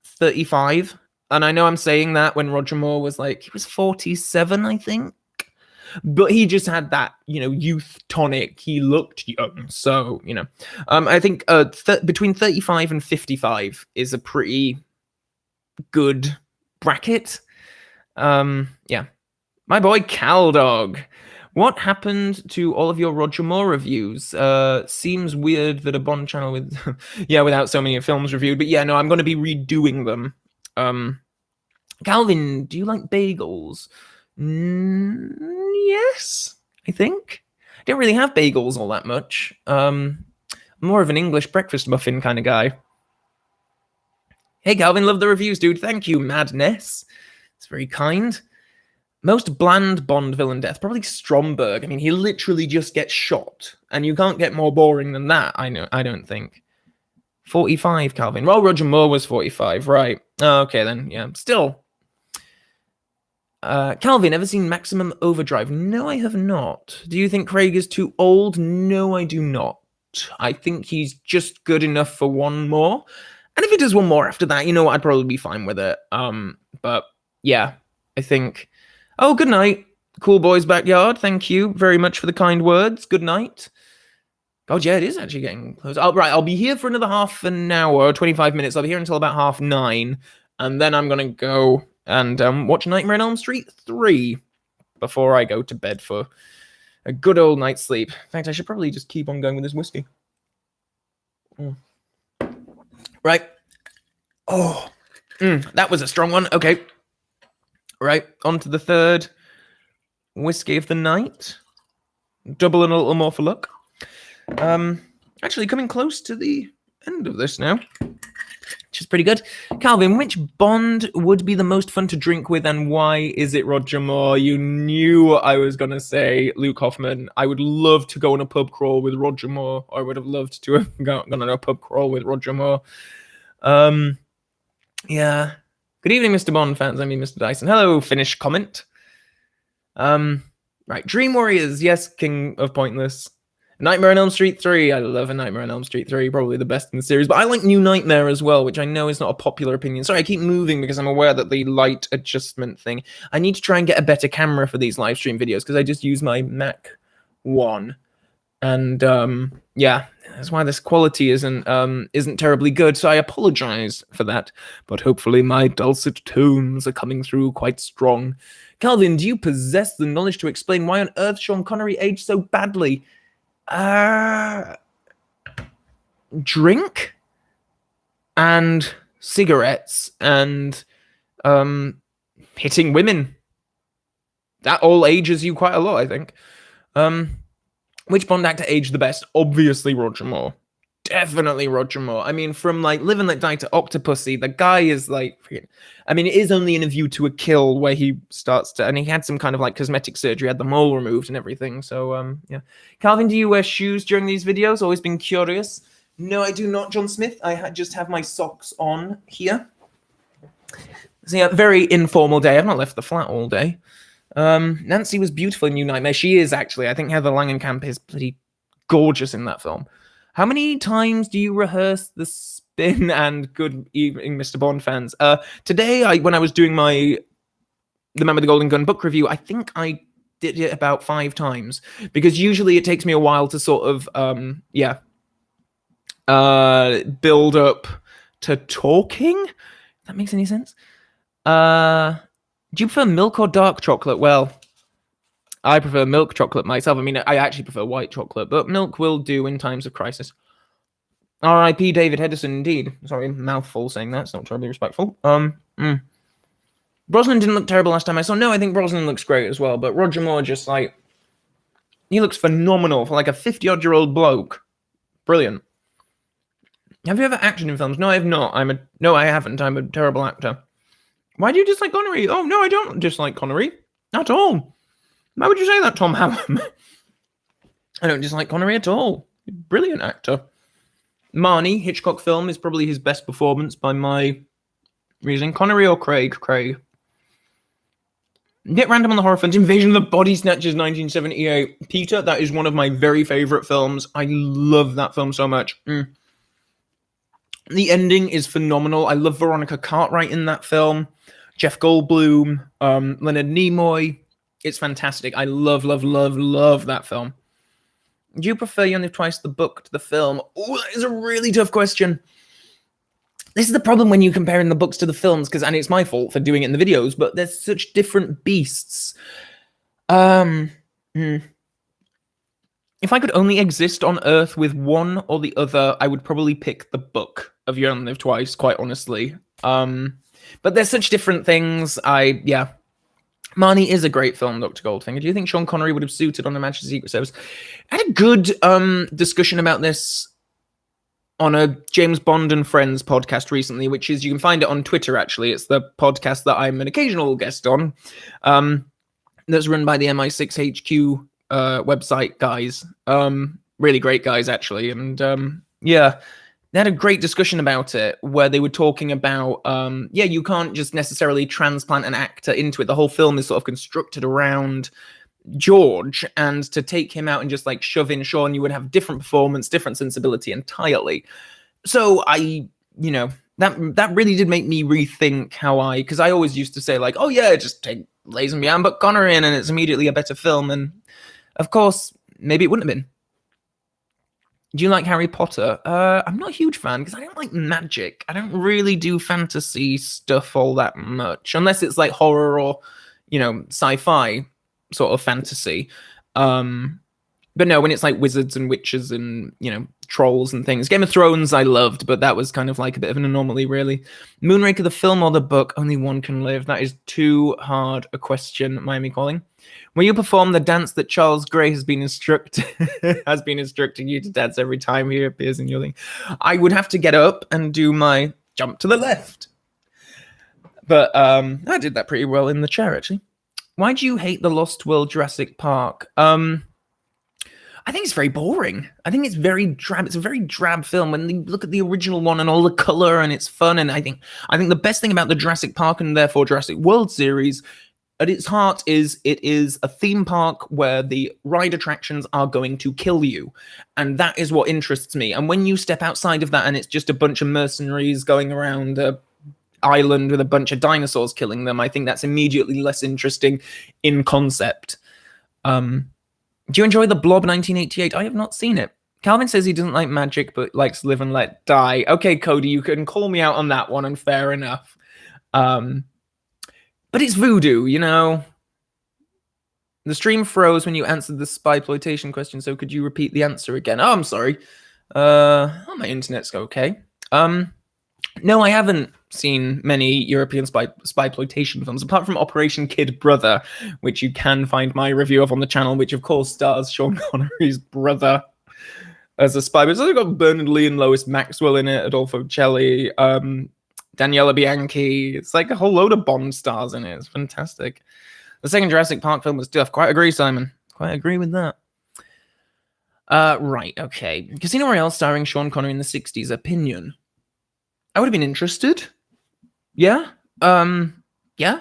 35. And I know I'm saying that when Roger Moore was he was 47, I think. But he just had that, youth tonic. He looked young. So, I think between 35 and 55 is a pretty good bracket. Yeah. My boy Caldog. What happened to all of your Roger Moore reviews? Seems weird that a Bond channel with, without so many films reviewed. But yeah, no, I'm going to be redoing them. Calvin, do you like bagels? Yes, I think. I don't really have bagels all that much. More of an English breakfast muffin kind of guy. Hey, Calvin, love the reviews, dude. Thank you, Madness. It's very kind. Most bland Bond villain death, probably Stromberg. I mean, he literally just gets shot, and you can't get more boring than that. I don't think. 45, Calvin. Well, Roger Moore was 45, right? Okay, then, yeah. Still. Calvin, ever seen Maximum Overdrive? No, I have not. Do you think Craig is too old? No, I do not. I think he's just good enough for one more. And if he does one more after that, you know what? I'd probably be fine with it. But yeah, I think... Oh, good night, Cool Boys Backyard. Thank you very much for the kind words. Good night. God, yeah, it is actually getting close. Right, I'll be here for another half an hour, 25 minutes. I'll be here until about 9:30. And then I'm going to go and watch Nightmare on Elm Street 3 before I go to bed for a good old night's sleep. In fact, I should probably just keep on going with this whiskey. Right. Oh, that was a strong one. Okay. Right, on to the third whiskey of the night. Double and a little more for luck. Actually, coming close to the end of this now, which is pretty good. Calvin, which Bond would be the most fun to drink with, and why is it Roger Moore? You knew I was going to say Luke Hoffman. I would love to go on a pub crawl with Roger Moore, or I would have loved to have gone on a pub crawl with Roger Moore. Yeah. Good evening, Mr. Bond fans. I mean, Mr. Dyson. Hello, Finnish comment. Right, Dream Warriors. Yes, King of Pointless. Nightmare on Elm Street 3. I love a Nightmare on Elm Street 3. Probably the best in the series. But I like New Nightmare as well, which I know is not a popular opinion. Sorry, I keep moving because I'm aware that the light adjustment thing. I need to try and get a better camera for these live stream videos because I just use my Mac 1. And yeah, that's why this quality isn't terribly good. So I apologize for that. But hopefully my dulcet tones are coming through quite strong. Calvin, do you possess the knowledge to explain why on earth Sean Connery aged so badly? Drink and cigarettes and hitting women. That all ages you quite a lot, I think. Which Bond actor aged the best? Obviously Roger Moore. Definitely Roger Moore. I mean, from like Live and Let Die to Octopussy, the guy is like, I mean, it is only in A View to a Kill where he starts to, and he had some kind of like cosmetic surgery, had the mole removed and everything. So, yeah. Calvin, do you wear shoes during these videos? Always been curious. No, I do not, John Smith. I just have my socks on here. So, yeah, very informal day. I've not left the flat all day. Nancy was beautiful in New Nightmare. She is, actually. I think Heather Langenkamp is pretty gorgeous in that film. How many times do you rehearse the spin? And good evening, Mr. Bond fans. Today, when I was doing my The Man with the Golden Gun book review, I think I did it about 5 times. Because usually it takes me a while to sort of, build up to talking. If that makes any sense. Do you prefer milk or dark chocolate? Well, I prefer milk chocolate myself. I mean, I actually prefer white chocolate, but milk will do in times of crisis. R.I.P. David Hedison, indeed. Sorry, mouthful saying that. It's not terribly respectful. Brosnan didn't look terrible last time I saw. No, I think Brosnan looks great as well, but Roger Moore just like, he looks phenomenal for like a 50-odd-year-old bloke. Brilliant. Have you ever acted in films? No, I have not. No, I haven't. I'm a terrible actor. Why do you dislike Connery? Oh, no, I don't dislike Connery. At all. Why would you say that, Tom Howard? I don't dislike Connery at all. Brilliant actor. Marnie, Hitchcock film, is probably his best performance by my reasoning. Connery or Craig? Craig. Get random on the horror front. Invasion of the Body Snatchers, 1978. Peter, that is one of my very favorite films. I love that film so much. The ending is phenomenal. I love Veronica Cartwright in that film. Jeff Goldblum, Leonard Nimoy. It's fantastic. I love, love, love, love that film. Do you prefer You Only Live Twice, the book, to the film? Oh, that is a really tough question. this is the problem when you're comparing the books to the films, and it's my fault for doing it in the videos, but they're such different beasts. If I could only exist on Earth with one or the other, I would probably pick the book of You Only Live Twice, quite honestly. But they're such different things. Marnie is a great film, Dr. Goldfinger. Do you think Sean Connery would have suited on the Majesty's Secret Service? I had a good discussion about this on a James Bond and Friends podcast recently, which is, you can find it on Twitter, actually. It's the podcast that I'm an occasional guest on. That's run by the MI6HQ website guys. Really great guys, actually. And they had a great discussion about it where they were talking about, you can't just necessarily transplant an actor into it. The whole film is sort of constructed around George, and to take him out and just like shove in Sean, you would have different performance, different sensibility entirely. So that really did make me rethink because I always used to say like, oh yeah, just take Lazenby but Connery in and it's immediately a better film. And of course, maybe it wouldn't have been. Do you like Harry Potter? I'm not a huge fan because I don't like magic. I don't really do fantasy stuff all that much, unless it's like horror or, sci-fi sort of fantasy. But no, when it's like wizards and witches and, trolls and things. Game of Thrones I loved, but that was kind of like a bit of an anomaly, really. Moonraker, the film or the book? Only one can live. That is too hard a question, Miami Calling. Will you perform the dance that Charles Gray has been instructing you to dance every time he appears in your thing? I would have to get up and do my jump to the left. But I did that pretty well in the chair, actually. Why do you hate the Lost World Jurassic Park? I think it's very boring. I think it's very drab. It's a very drab film. When you look at the original one and all the color and it's fun, and I think the best thing about the Jurassic Park and therefore Jurassic World series at its heart is it is a theme park where the ride attractions are going to kill you. And that is what interests me. And when you step outside of that and it's just a bunch of mercenaries going around a island with a bunch of dinosaurs killing them, I think that's immediately less interesting in concept. Do you enjoy The Blob 1988? I have not seen it. Calvin says he doesn't like magic, but likes Live and Let Die. Okay, Cody, you can call me out on that one, and fair enough. But it's voodoo, The stream froze when you answered the spyploitation question, so could you repeat the answer again? Oh, I'm sorry. My internet's okay. No, I haven't seen many European spyploitation films, apart from Operation Kid Brother, which you can find my review of on the channel, which of course stars Sean Connery's brother as a spy. But it's also got Bernard Lee and Lois Maxwell in it, Adolfo Celli, Daniela Bianchi. It's like a whole load of Bond stars in it. It's fantastic. The second Jurassic Park film was tough. Quite agree, Simon. Quite agree with that. Right, okay. Casino Royale starring Sean Connery in the 60s. Opinion. I would have been interested. Yeah. Yeah.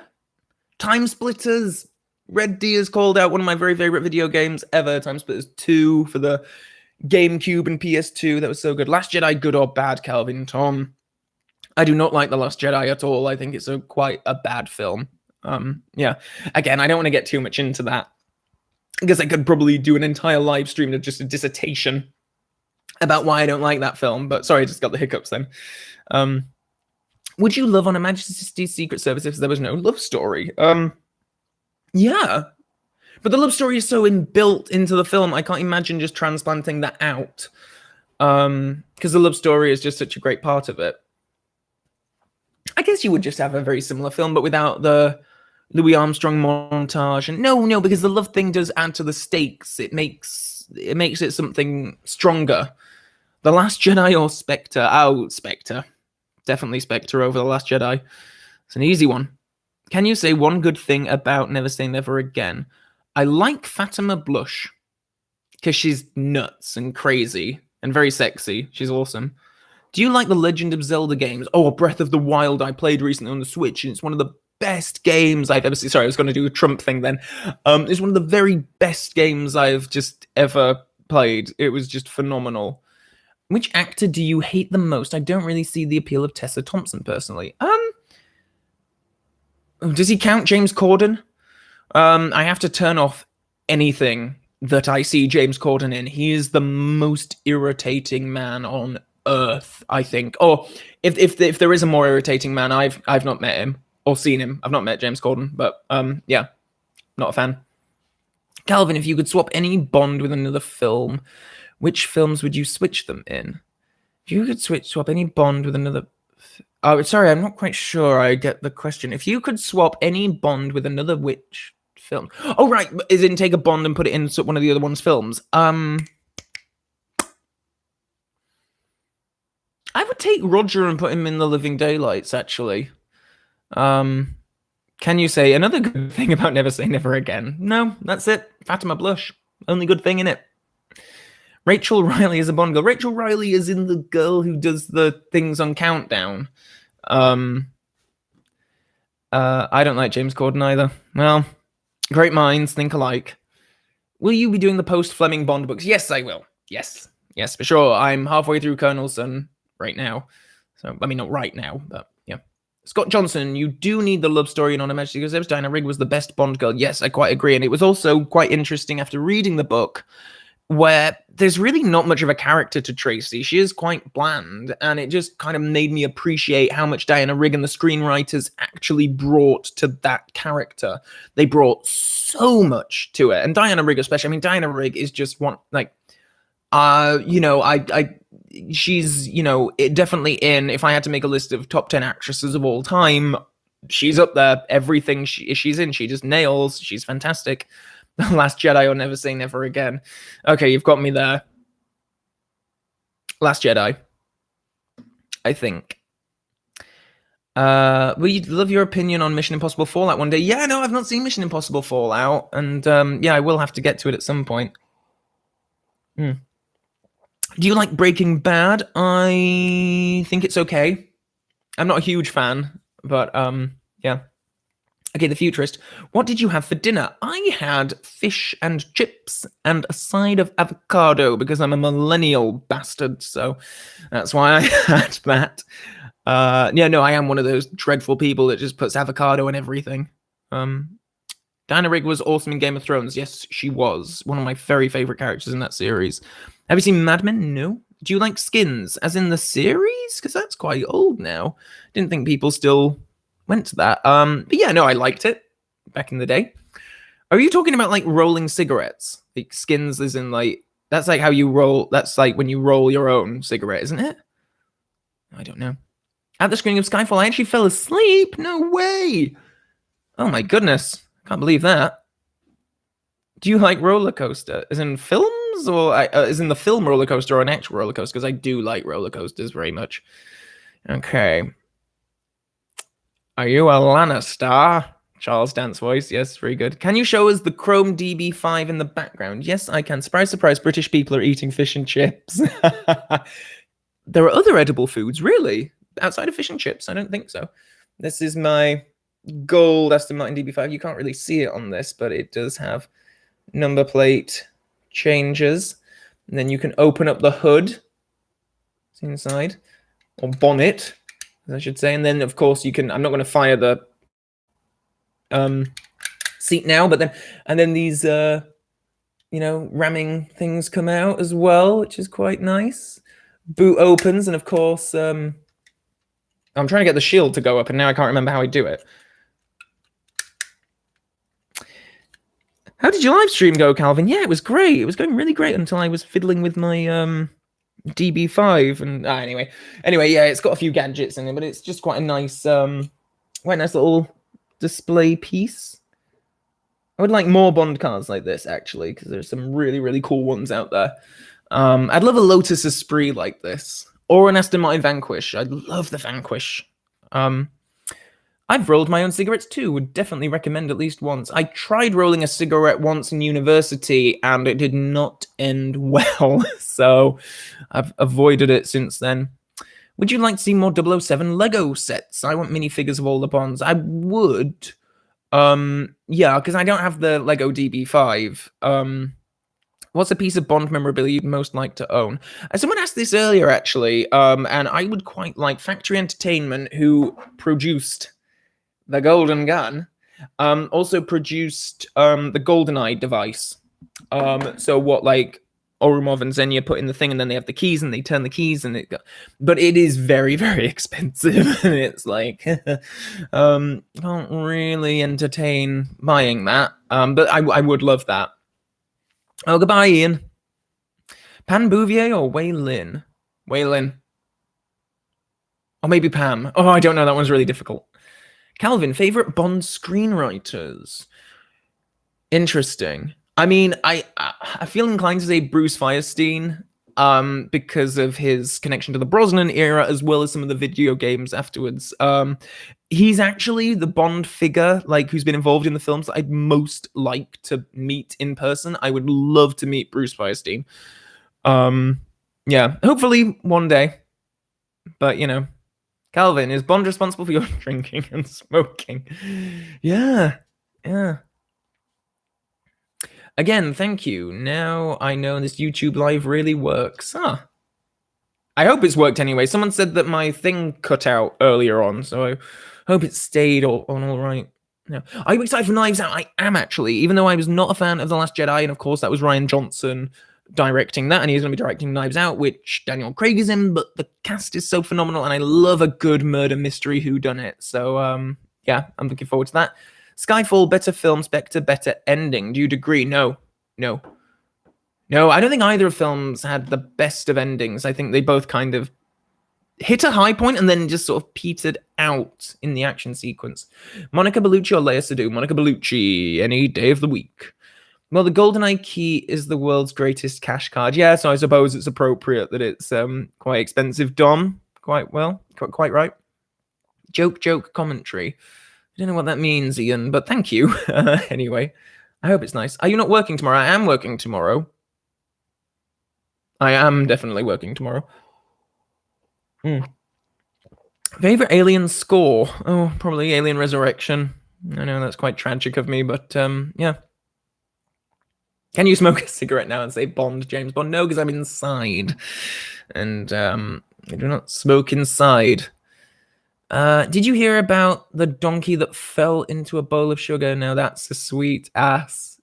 Time Splitters. Red D is called out one of my very favorite video games ever. Time Splitters 2 for the GameCube and PS2. That was so good. Last Jedi, good or bad, Calvin Tom? I do not like The Last Jedi at all. I think it's quite a bad film. Yeah. Again, I don't want to get too much into that, because I could probably do an entire live stream of just a dissertation about why I don't like that film. But sorry, I just got the hiccups then. Would you love on a Majesty's Secret Service if there was no love story? Yeah. But the love story is so inbuilt into the film, I can't imagine just transplanting that out. Because the love story is just such a great part of it. I guess you would just have a very similar film, but without the Louis Armstrong montage. And no, because the love thing does add to the stakes. It makes it something stronger. The Last Jedi or Spectre? Oh, Spectre. Definitely Spectre over The Last Jedi. It's an easy one. Can you say one good thing about Never Say Never Again? I like Fatima Blush, because she's nuts and crazy and very sexy. She's awesome. Do you like the Legend of Zelda games? Oh, Breath of the Wild I played recently on the Switch, and it's one of the best games I've ever seen. Sorry, I was going to do a Trump thing then. It's one of the very best games I've just ever played. It was just phenomenal. Which actor do you hate the most? I don't really see the appeal of Tessa Thompson personally. Does he count James Corden? I have to turn off anything that I see James Corden in. He is the most irritating man on earth, I think. Or if there is a more irritating man, I've not met him or seen him. I've not met James Corden, but yeah, not a fan. Calvin, if you could swap any Bond with another film, which films would you switch them in? If you could swap any Bond with another... Oh, sorry, I'm not quite sure I get the question. If you could swap any Bond with another which film? Oh, right, is in take a Bond and put it in one of the other one's films. I would take Roger and put him in The Living Daylights, actually. Can you say another good thing about Never Say Never Again? No, that's it. Fatima Blush. Only good thing in it. Rachel Riley is a Bond girl. Rachel Riley is in the girl who does the things on Countdown. I don't like James Corden either. Well, great minds think alike. Will you be doing the post-Fleming Bond books? Yes, I will. Yes, for sure. I'm halfway through Colonel's Son right now. So, I mean, not right now, but yeah. Scott Johnson, you do need the love story in On Her Majesty because Diana Rigg was the best Bond girl. Yes, I quite agree. And it was also quite interesting after reading the book where there's really not much of a character to Tracy. She is quite bland, and it just kind of made me appreciate how much Diana Rigg and the screenwriters actually brought to that character. They brought so much to it. And Diana Rigg especially, I mean, Diana Rigg is just one, like, she's, definitely in, if I had to make a list of top 10 actresses of all time, she's up there. Everything she's in, she just nails. She's fantastic. The Last Jedi or Never Say Never Again. Okay, you've got me there. Last Jedi, I think. We'd love your opinion on Mission Impossible Fallout one day. Yeah, no, I've not seen Mission Impossible Fallout, and yeah, I will have to get to it at some point. Do you like Breaking Bad? I think it's okay. I'm not a huge fan, but yeah. Okay, The Futurist. What did you have for dinner? I had fish and chips and a side of avocado because I'm a millennial bastard, so that's why I had that. Yeah, no, I am one of those dreadful people that just puts avocado in everything. Diana Rigg was awesome in Game of Thrones. Yes, she was. One of my very favorite characters in that series. Have you seen Mad Men? No. Do you like Skins, as in the series? Because that's quite old now. Didn't think people still went to that. But yeah, no, I liked it back in the day. Are you talking about like rolling cigarettes? Like Skins is in like, that's like how you roll, that's like when you roll your own cigarette, isn't it? I don't know. At the screening of Skyfall, I actually fell asleep. No way. Oh my goodness. Can't believe that. Do you like roller coaster? As in films or as in the film roller coaster or an actual roller coaster? Because I do like roller coasters very much. Okay. Are you a Lannister? Charles Dance voice. Yes, very good. Can you show us the Chrome DB5 in the background? Yes, I can. Surprise, surprise, British people are eating fish and chips. There are other edible foods, really? Outside of fish and chips? I don't think so. This is my gold Aston Martin DB5. You can't really see it on this, but it does have number plate changes. And then you can open up the hood. It's inside. Or bonnet, I should say. And then, of course, you can... I'm not going to fire the seat now, but then... And then these, ramming things come out as well, which is quite nice. Boot opens, and of course... I'm trying to get the shield to go up, and now I can't remember how I do it. How did your live stream go, Calvin? Yeah, it was great. It was going really great until I was fiddling with my DB5. And anyway, yeah, it's got a few gadgets in it, but it's just quite a nice, little display piece. I would like more Bond cars like this, actually, because there's some really, really cool ones out there. I'd love a Lotus Esprit like this. Or an Aston Martin Vanquish. I'd love the Vanquish. I've rolled my own cigarettes too. Would definitely recommend at least once. I tried rolling a cigarette once in university and it did not end well. So I've avoided it since then. Would you like to see more 007 Lego sets? I want minifigures of all the Bonds. I would. Yeah, because I don't have the Lego DB5. What's a piece of Bond memorabilia you'd most like to own? Someone asked this earlier, actually, and I would quite like Factory Entertainment, who produced the Golden Gun, also produced the GoldenEye device. So what, like, Orumov and Xenia put in the thing, and then they have the keys, and they turn the keys, and but it is very, very expensive, and it's like, can't really entertain buying that. But I would love that. Oh, goodbye, Ian. Pan Bouvier or Wei Lin? Wei Lin. Or maybe Pam. Oh, I don't know. That one's really difficult. Calvin, favorite Bond screenwriters? Interesting. I mean, I feel inclined to say Bruce Firestein, because of his connection to the Brosnan era, as well as some of the video games afterwards. He's actually the Bond figure, like, who's been involved in the films that I'd most like to meet in person. I would love to meet Bruce Firestein. Yeah, hopefully one day. But, you know, Calvin, is Bond responsible for your drinking and smoking? Yeah. Again, thank you. Now I know this YouTube live really works. Huh. I hope it's worked anyway. Someone said that my thing cut out earlier on, so I hope it stayed on all right. No. Are you excited for Knives Out? I am, actually, even though I was not a fan of The Last Jedi, and of course that was Rian Johnson directing that, and he's going to be directing Knives Out, which Daniel Craig is in, but the cast is so phenomenal, and I love a good murder mystery whodunit. So, yeah, I'm looking forward to that. Skyfall, better film, Spectre, better ending. Do you agree? No, I don't think either of films had the best of endings. I think they both kind of hit a high point and then just sort of petered out in the action sequence. Monica Bellucci or Lea Seydoux? Monica Bellucci, any day of the week. Well, the GoldenEye key is the world's greatest cash card. Yeah, so I suppose it's appropriate that it's quite expensive. Dom, quite right. Joke commentary. I don't know what that means, Ian, but thank you. Anyway, I hope it's nice. Are you not working tomorrow? I am working tomorrow. I am definitely working tomorrow. Favorite Alien score? Oh, probably Alien Resurrection. I know that's quite tragic of me, but yeah. Can you smoke a cigarette now and say Bond, James Bond? No, because I'm inside. And I do not smoke inside. Did you hear about the donkey that fell into a bowl of sugar? No, that's a sweet ass.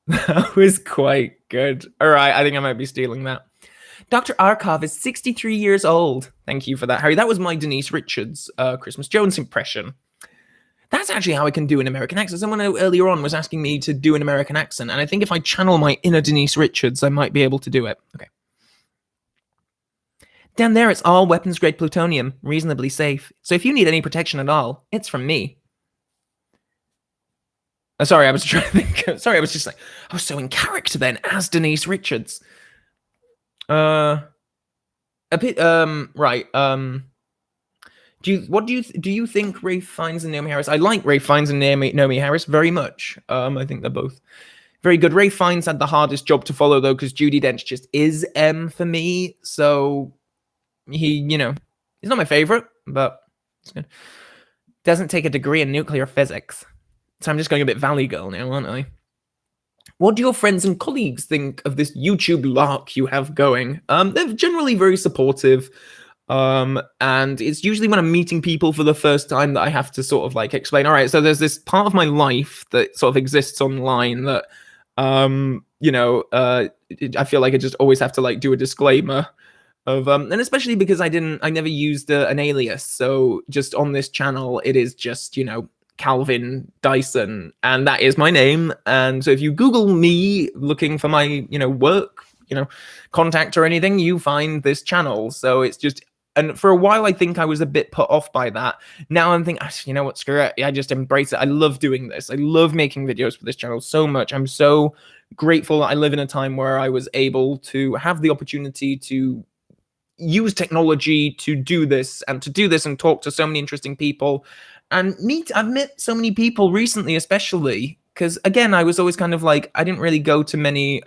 That was quite good. All right, I think I might be stealing that. Dr. Arkov is 63 years old. Thank you for that, Harry. That was my Denise Richards Christmas Jones impression. That's actually how I can do an American accent. Someone earlier on was asking me to do an American accent, and I think if I channel my inner Denise Richards, I might be able to do it. Okay. Down there, it's all weapons-grade plutonium, reasonably safe. So if you need any protection at all, it's from me. Sorry, I was trying to think. Sorry, I was just like, I was so in character then as Denise Richards. Right. Do you think Ralph Fiennes and Naomi Harris? I like Ralph Fiennes and Naomi Harris very much. I think they're both very good. Ralph Fiennes had the hardest job to follow though, because Judi Dench just is M for me. So he, he's not my favorite, but it's good. Doesn't take a degree in nuclear physics. So I'm just going a bit Valley Girl now, aren't I? What do your friends and colleagues think of this YouTube lark you have going? They're generally very supportive. And it's usually when I'm meeting people for the first time that I have to sort of like explain, all right, so there's this part of my life that sort of exists online that, I feel like I just always have to like do a disclaimer of, and especially because I never used an alias. So just on this channel, it is just, Calvin Dyson, and that is my name. And so if you Google me looking for my, work, contact or anything, you find this channel. So it's just, and for a while, I think I was a bit put off by that. Now I'm thinking, you know what, screw it. I just embrace it. I love doing this. I love making videos for this channel so much. I'm so grateful that I live in a time where I was able to have the opportunity to use technology to do this and talk to so many interesting people. And I've met so many people recently, especially because, again, I was always kind of like, I didn't really go to many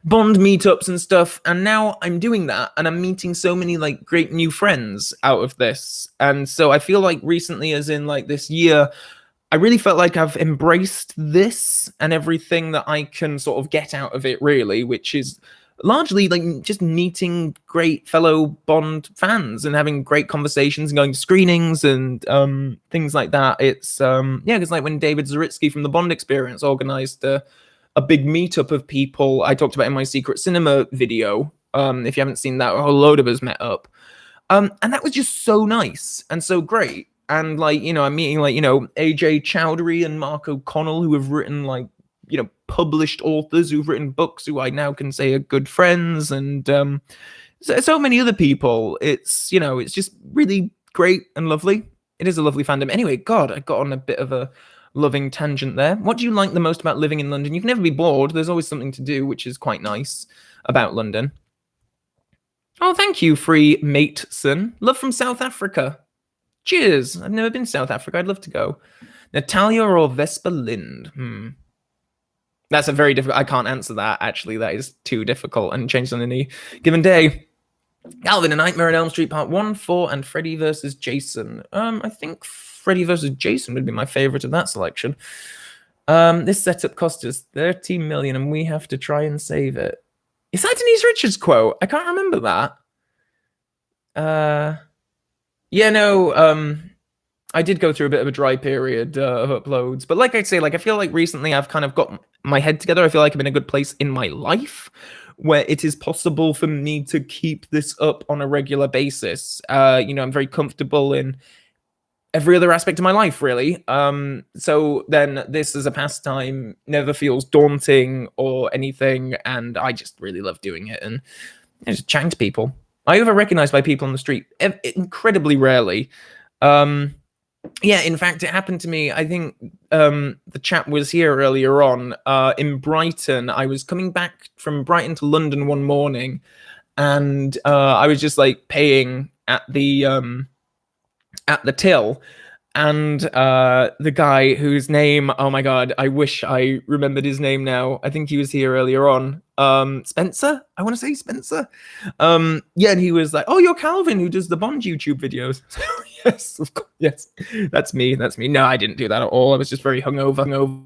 Bond meetups and stuff. And now I'm doing that, and I'm meeting so many like great new friends out of this. And so I feel like recently, as in like this year, I really felt like I've embraced this and everything that I can sort of get out of it, really, which is largely like just meeting great fellow Bond fans and having great conversations and going to screenings and things like that. It's because like when David Zaritsky from the Bond Experience organized a a big meetup of people I talked about in my Secret Cinema video. If you haven't seen that, a whole load of us met up. And that was just so nice and so great. And like, I'm meeting like, AJ Chowdhury and Mark O'Connell, who have written like, published authors who've written books who I now can say are good friends. And so many other people. It's, it's just really great and lovely. It is a lovely fandom. Anyway, God, I got on a bit of a loving tangent there. What do you like the most about living in London? You can never be bored. There's always something to do, which is quite nice about London. Oh, thank you, Free Mateson. Love from South Africa. Cheers. I've never been to South Africa. I'd love to go. Natalia or Vespa Lind? That's a very difficult... I can't answer that, actually. That is too difficult and changes on any given day. Calvin, A Nightmare on Elm Street Part 1, 4, and Freddy vs. Jason. I think Freddy vs. Jason would be my favorite of that selection. This setup cost us 30 million and we have to try and save it. Is that Denise Richards' quote? I can't remember that. Yeah, no, I did go through a bit of a dry period of uploads. But like I say, like I feel like recently I've kind of got my head together. I feel like I'm in a good place in my life where it is possible for me to keep this up on a regular basis. I'm very comfortable in every other aspect of my life, really. So then this as a pastime never feels daunting or anything, and I just really love doing it and just chatting to people. I over recognized by people on the street incredibly rarely. Yeah, in fact, it happened to me. I think the chap was here earlier on in Brighton. I was coming back from Brighton to London one morning, and I was just like paying at the till, and the guy whose name, oh my god, I wish I remembered his name now. I think he was here earlier on. Spencer? I want to say Spencer. Yeah, and he was like, oh, you're Calvin who does the Bond YouTube videos. Yes, of course, yes, that's me. No, I didn't do that at all. I was just very hungover.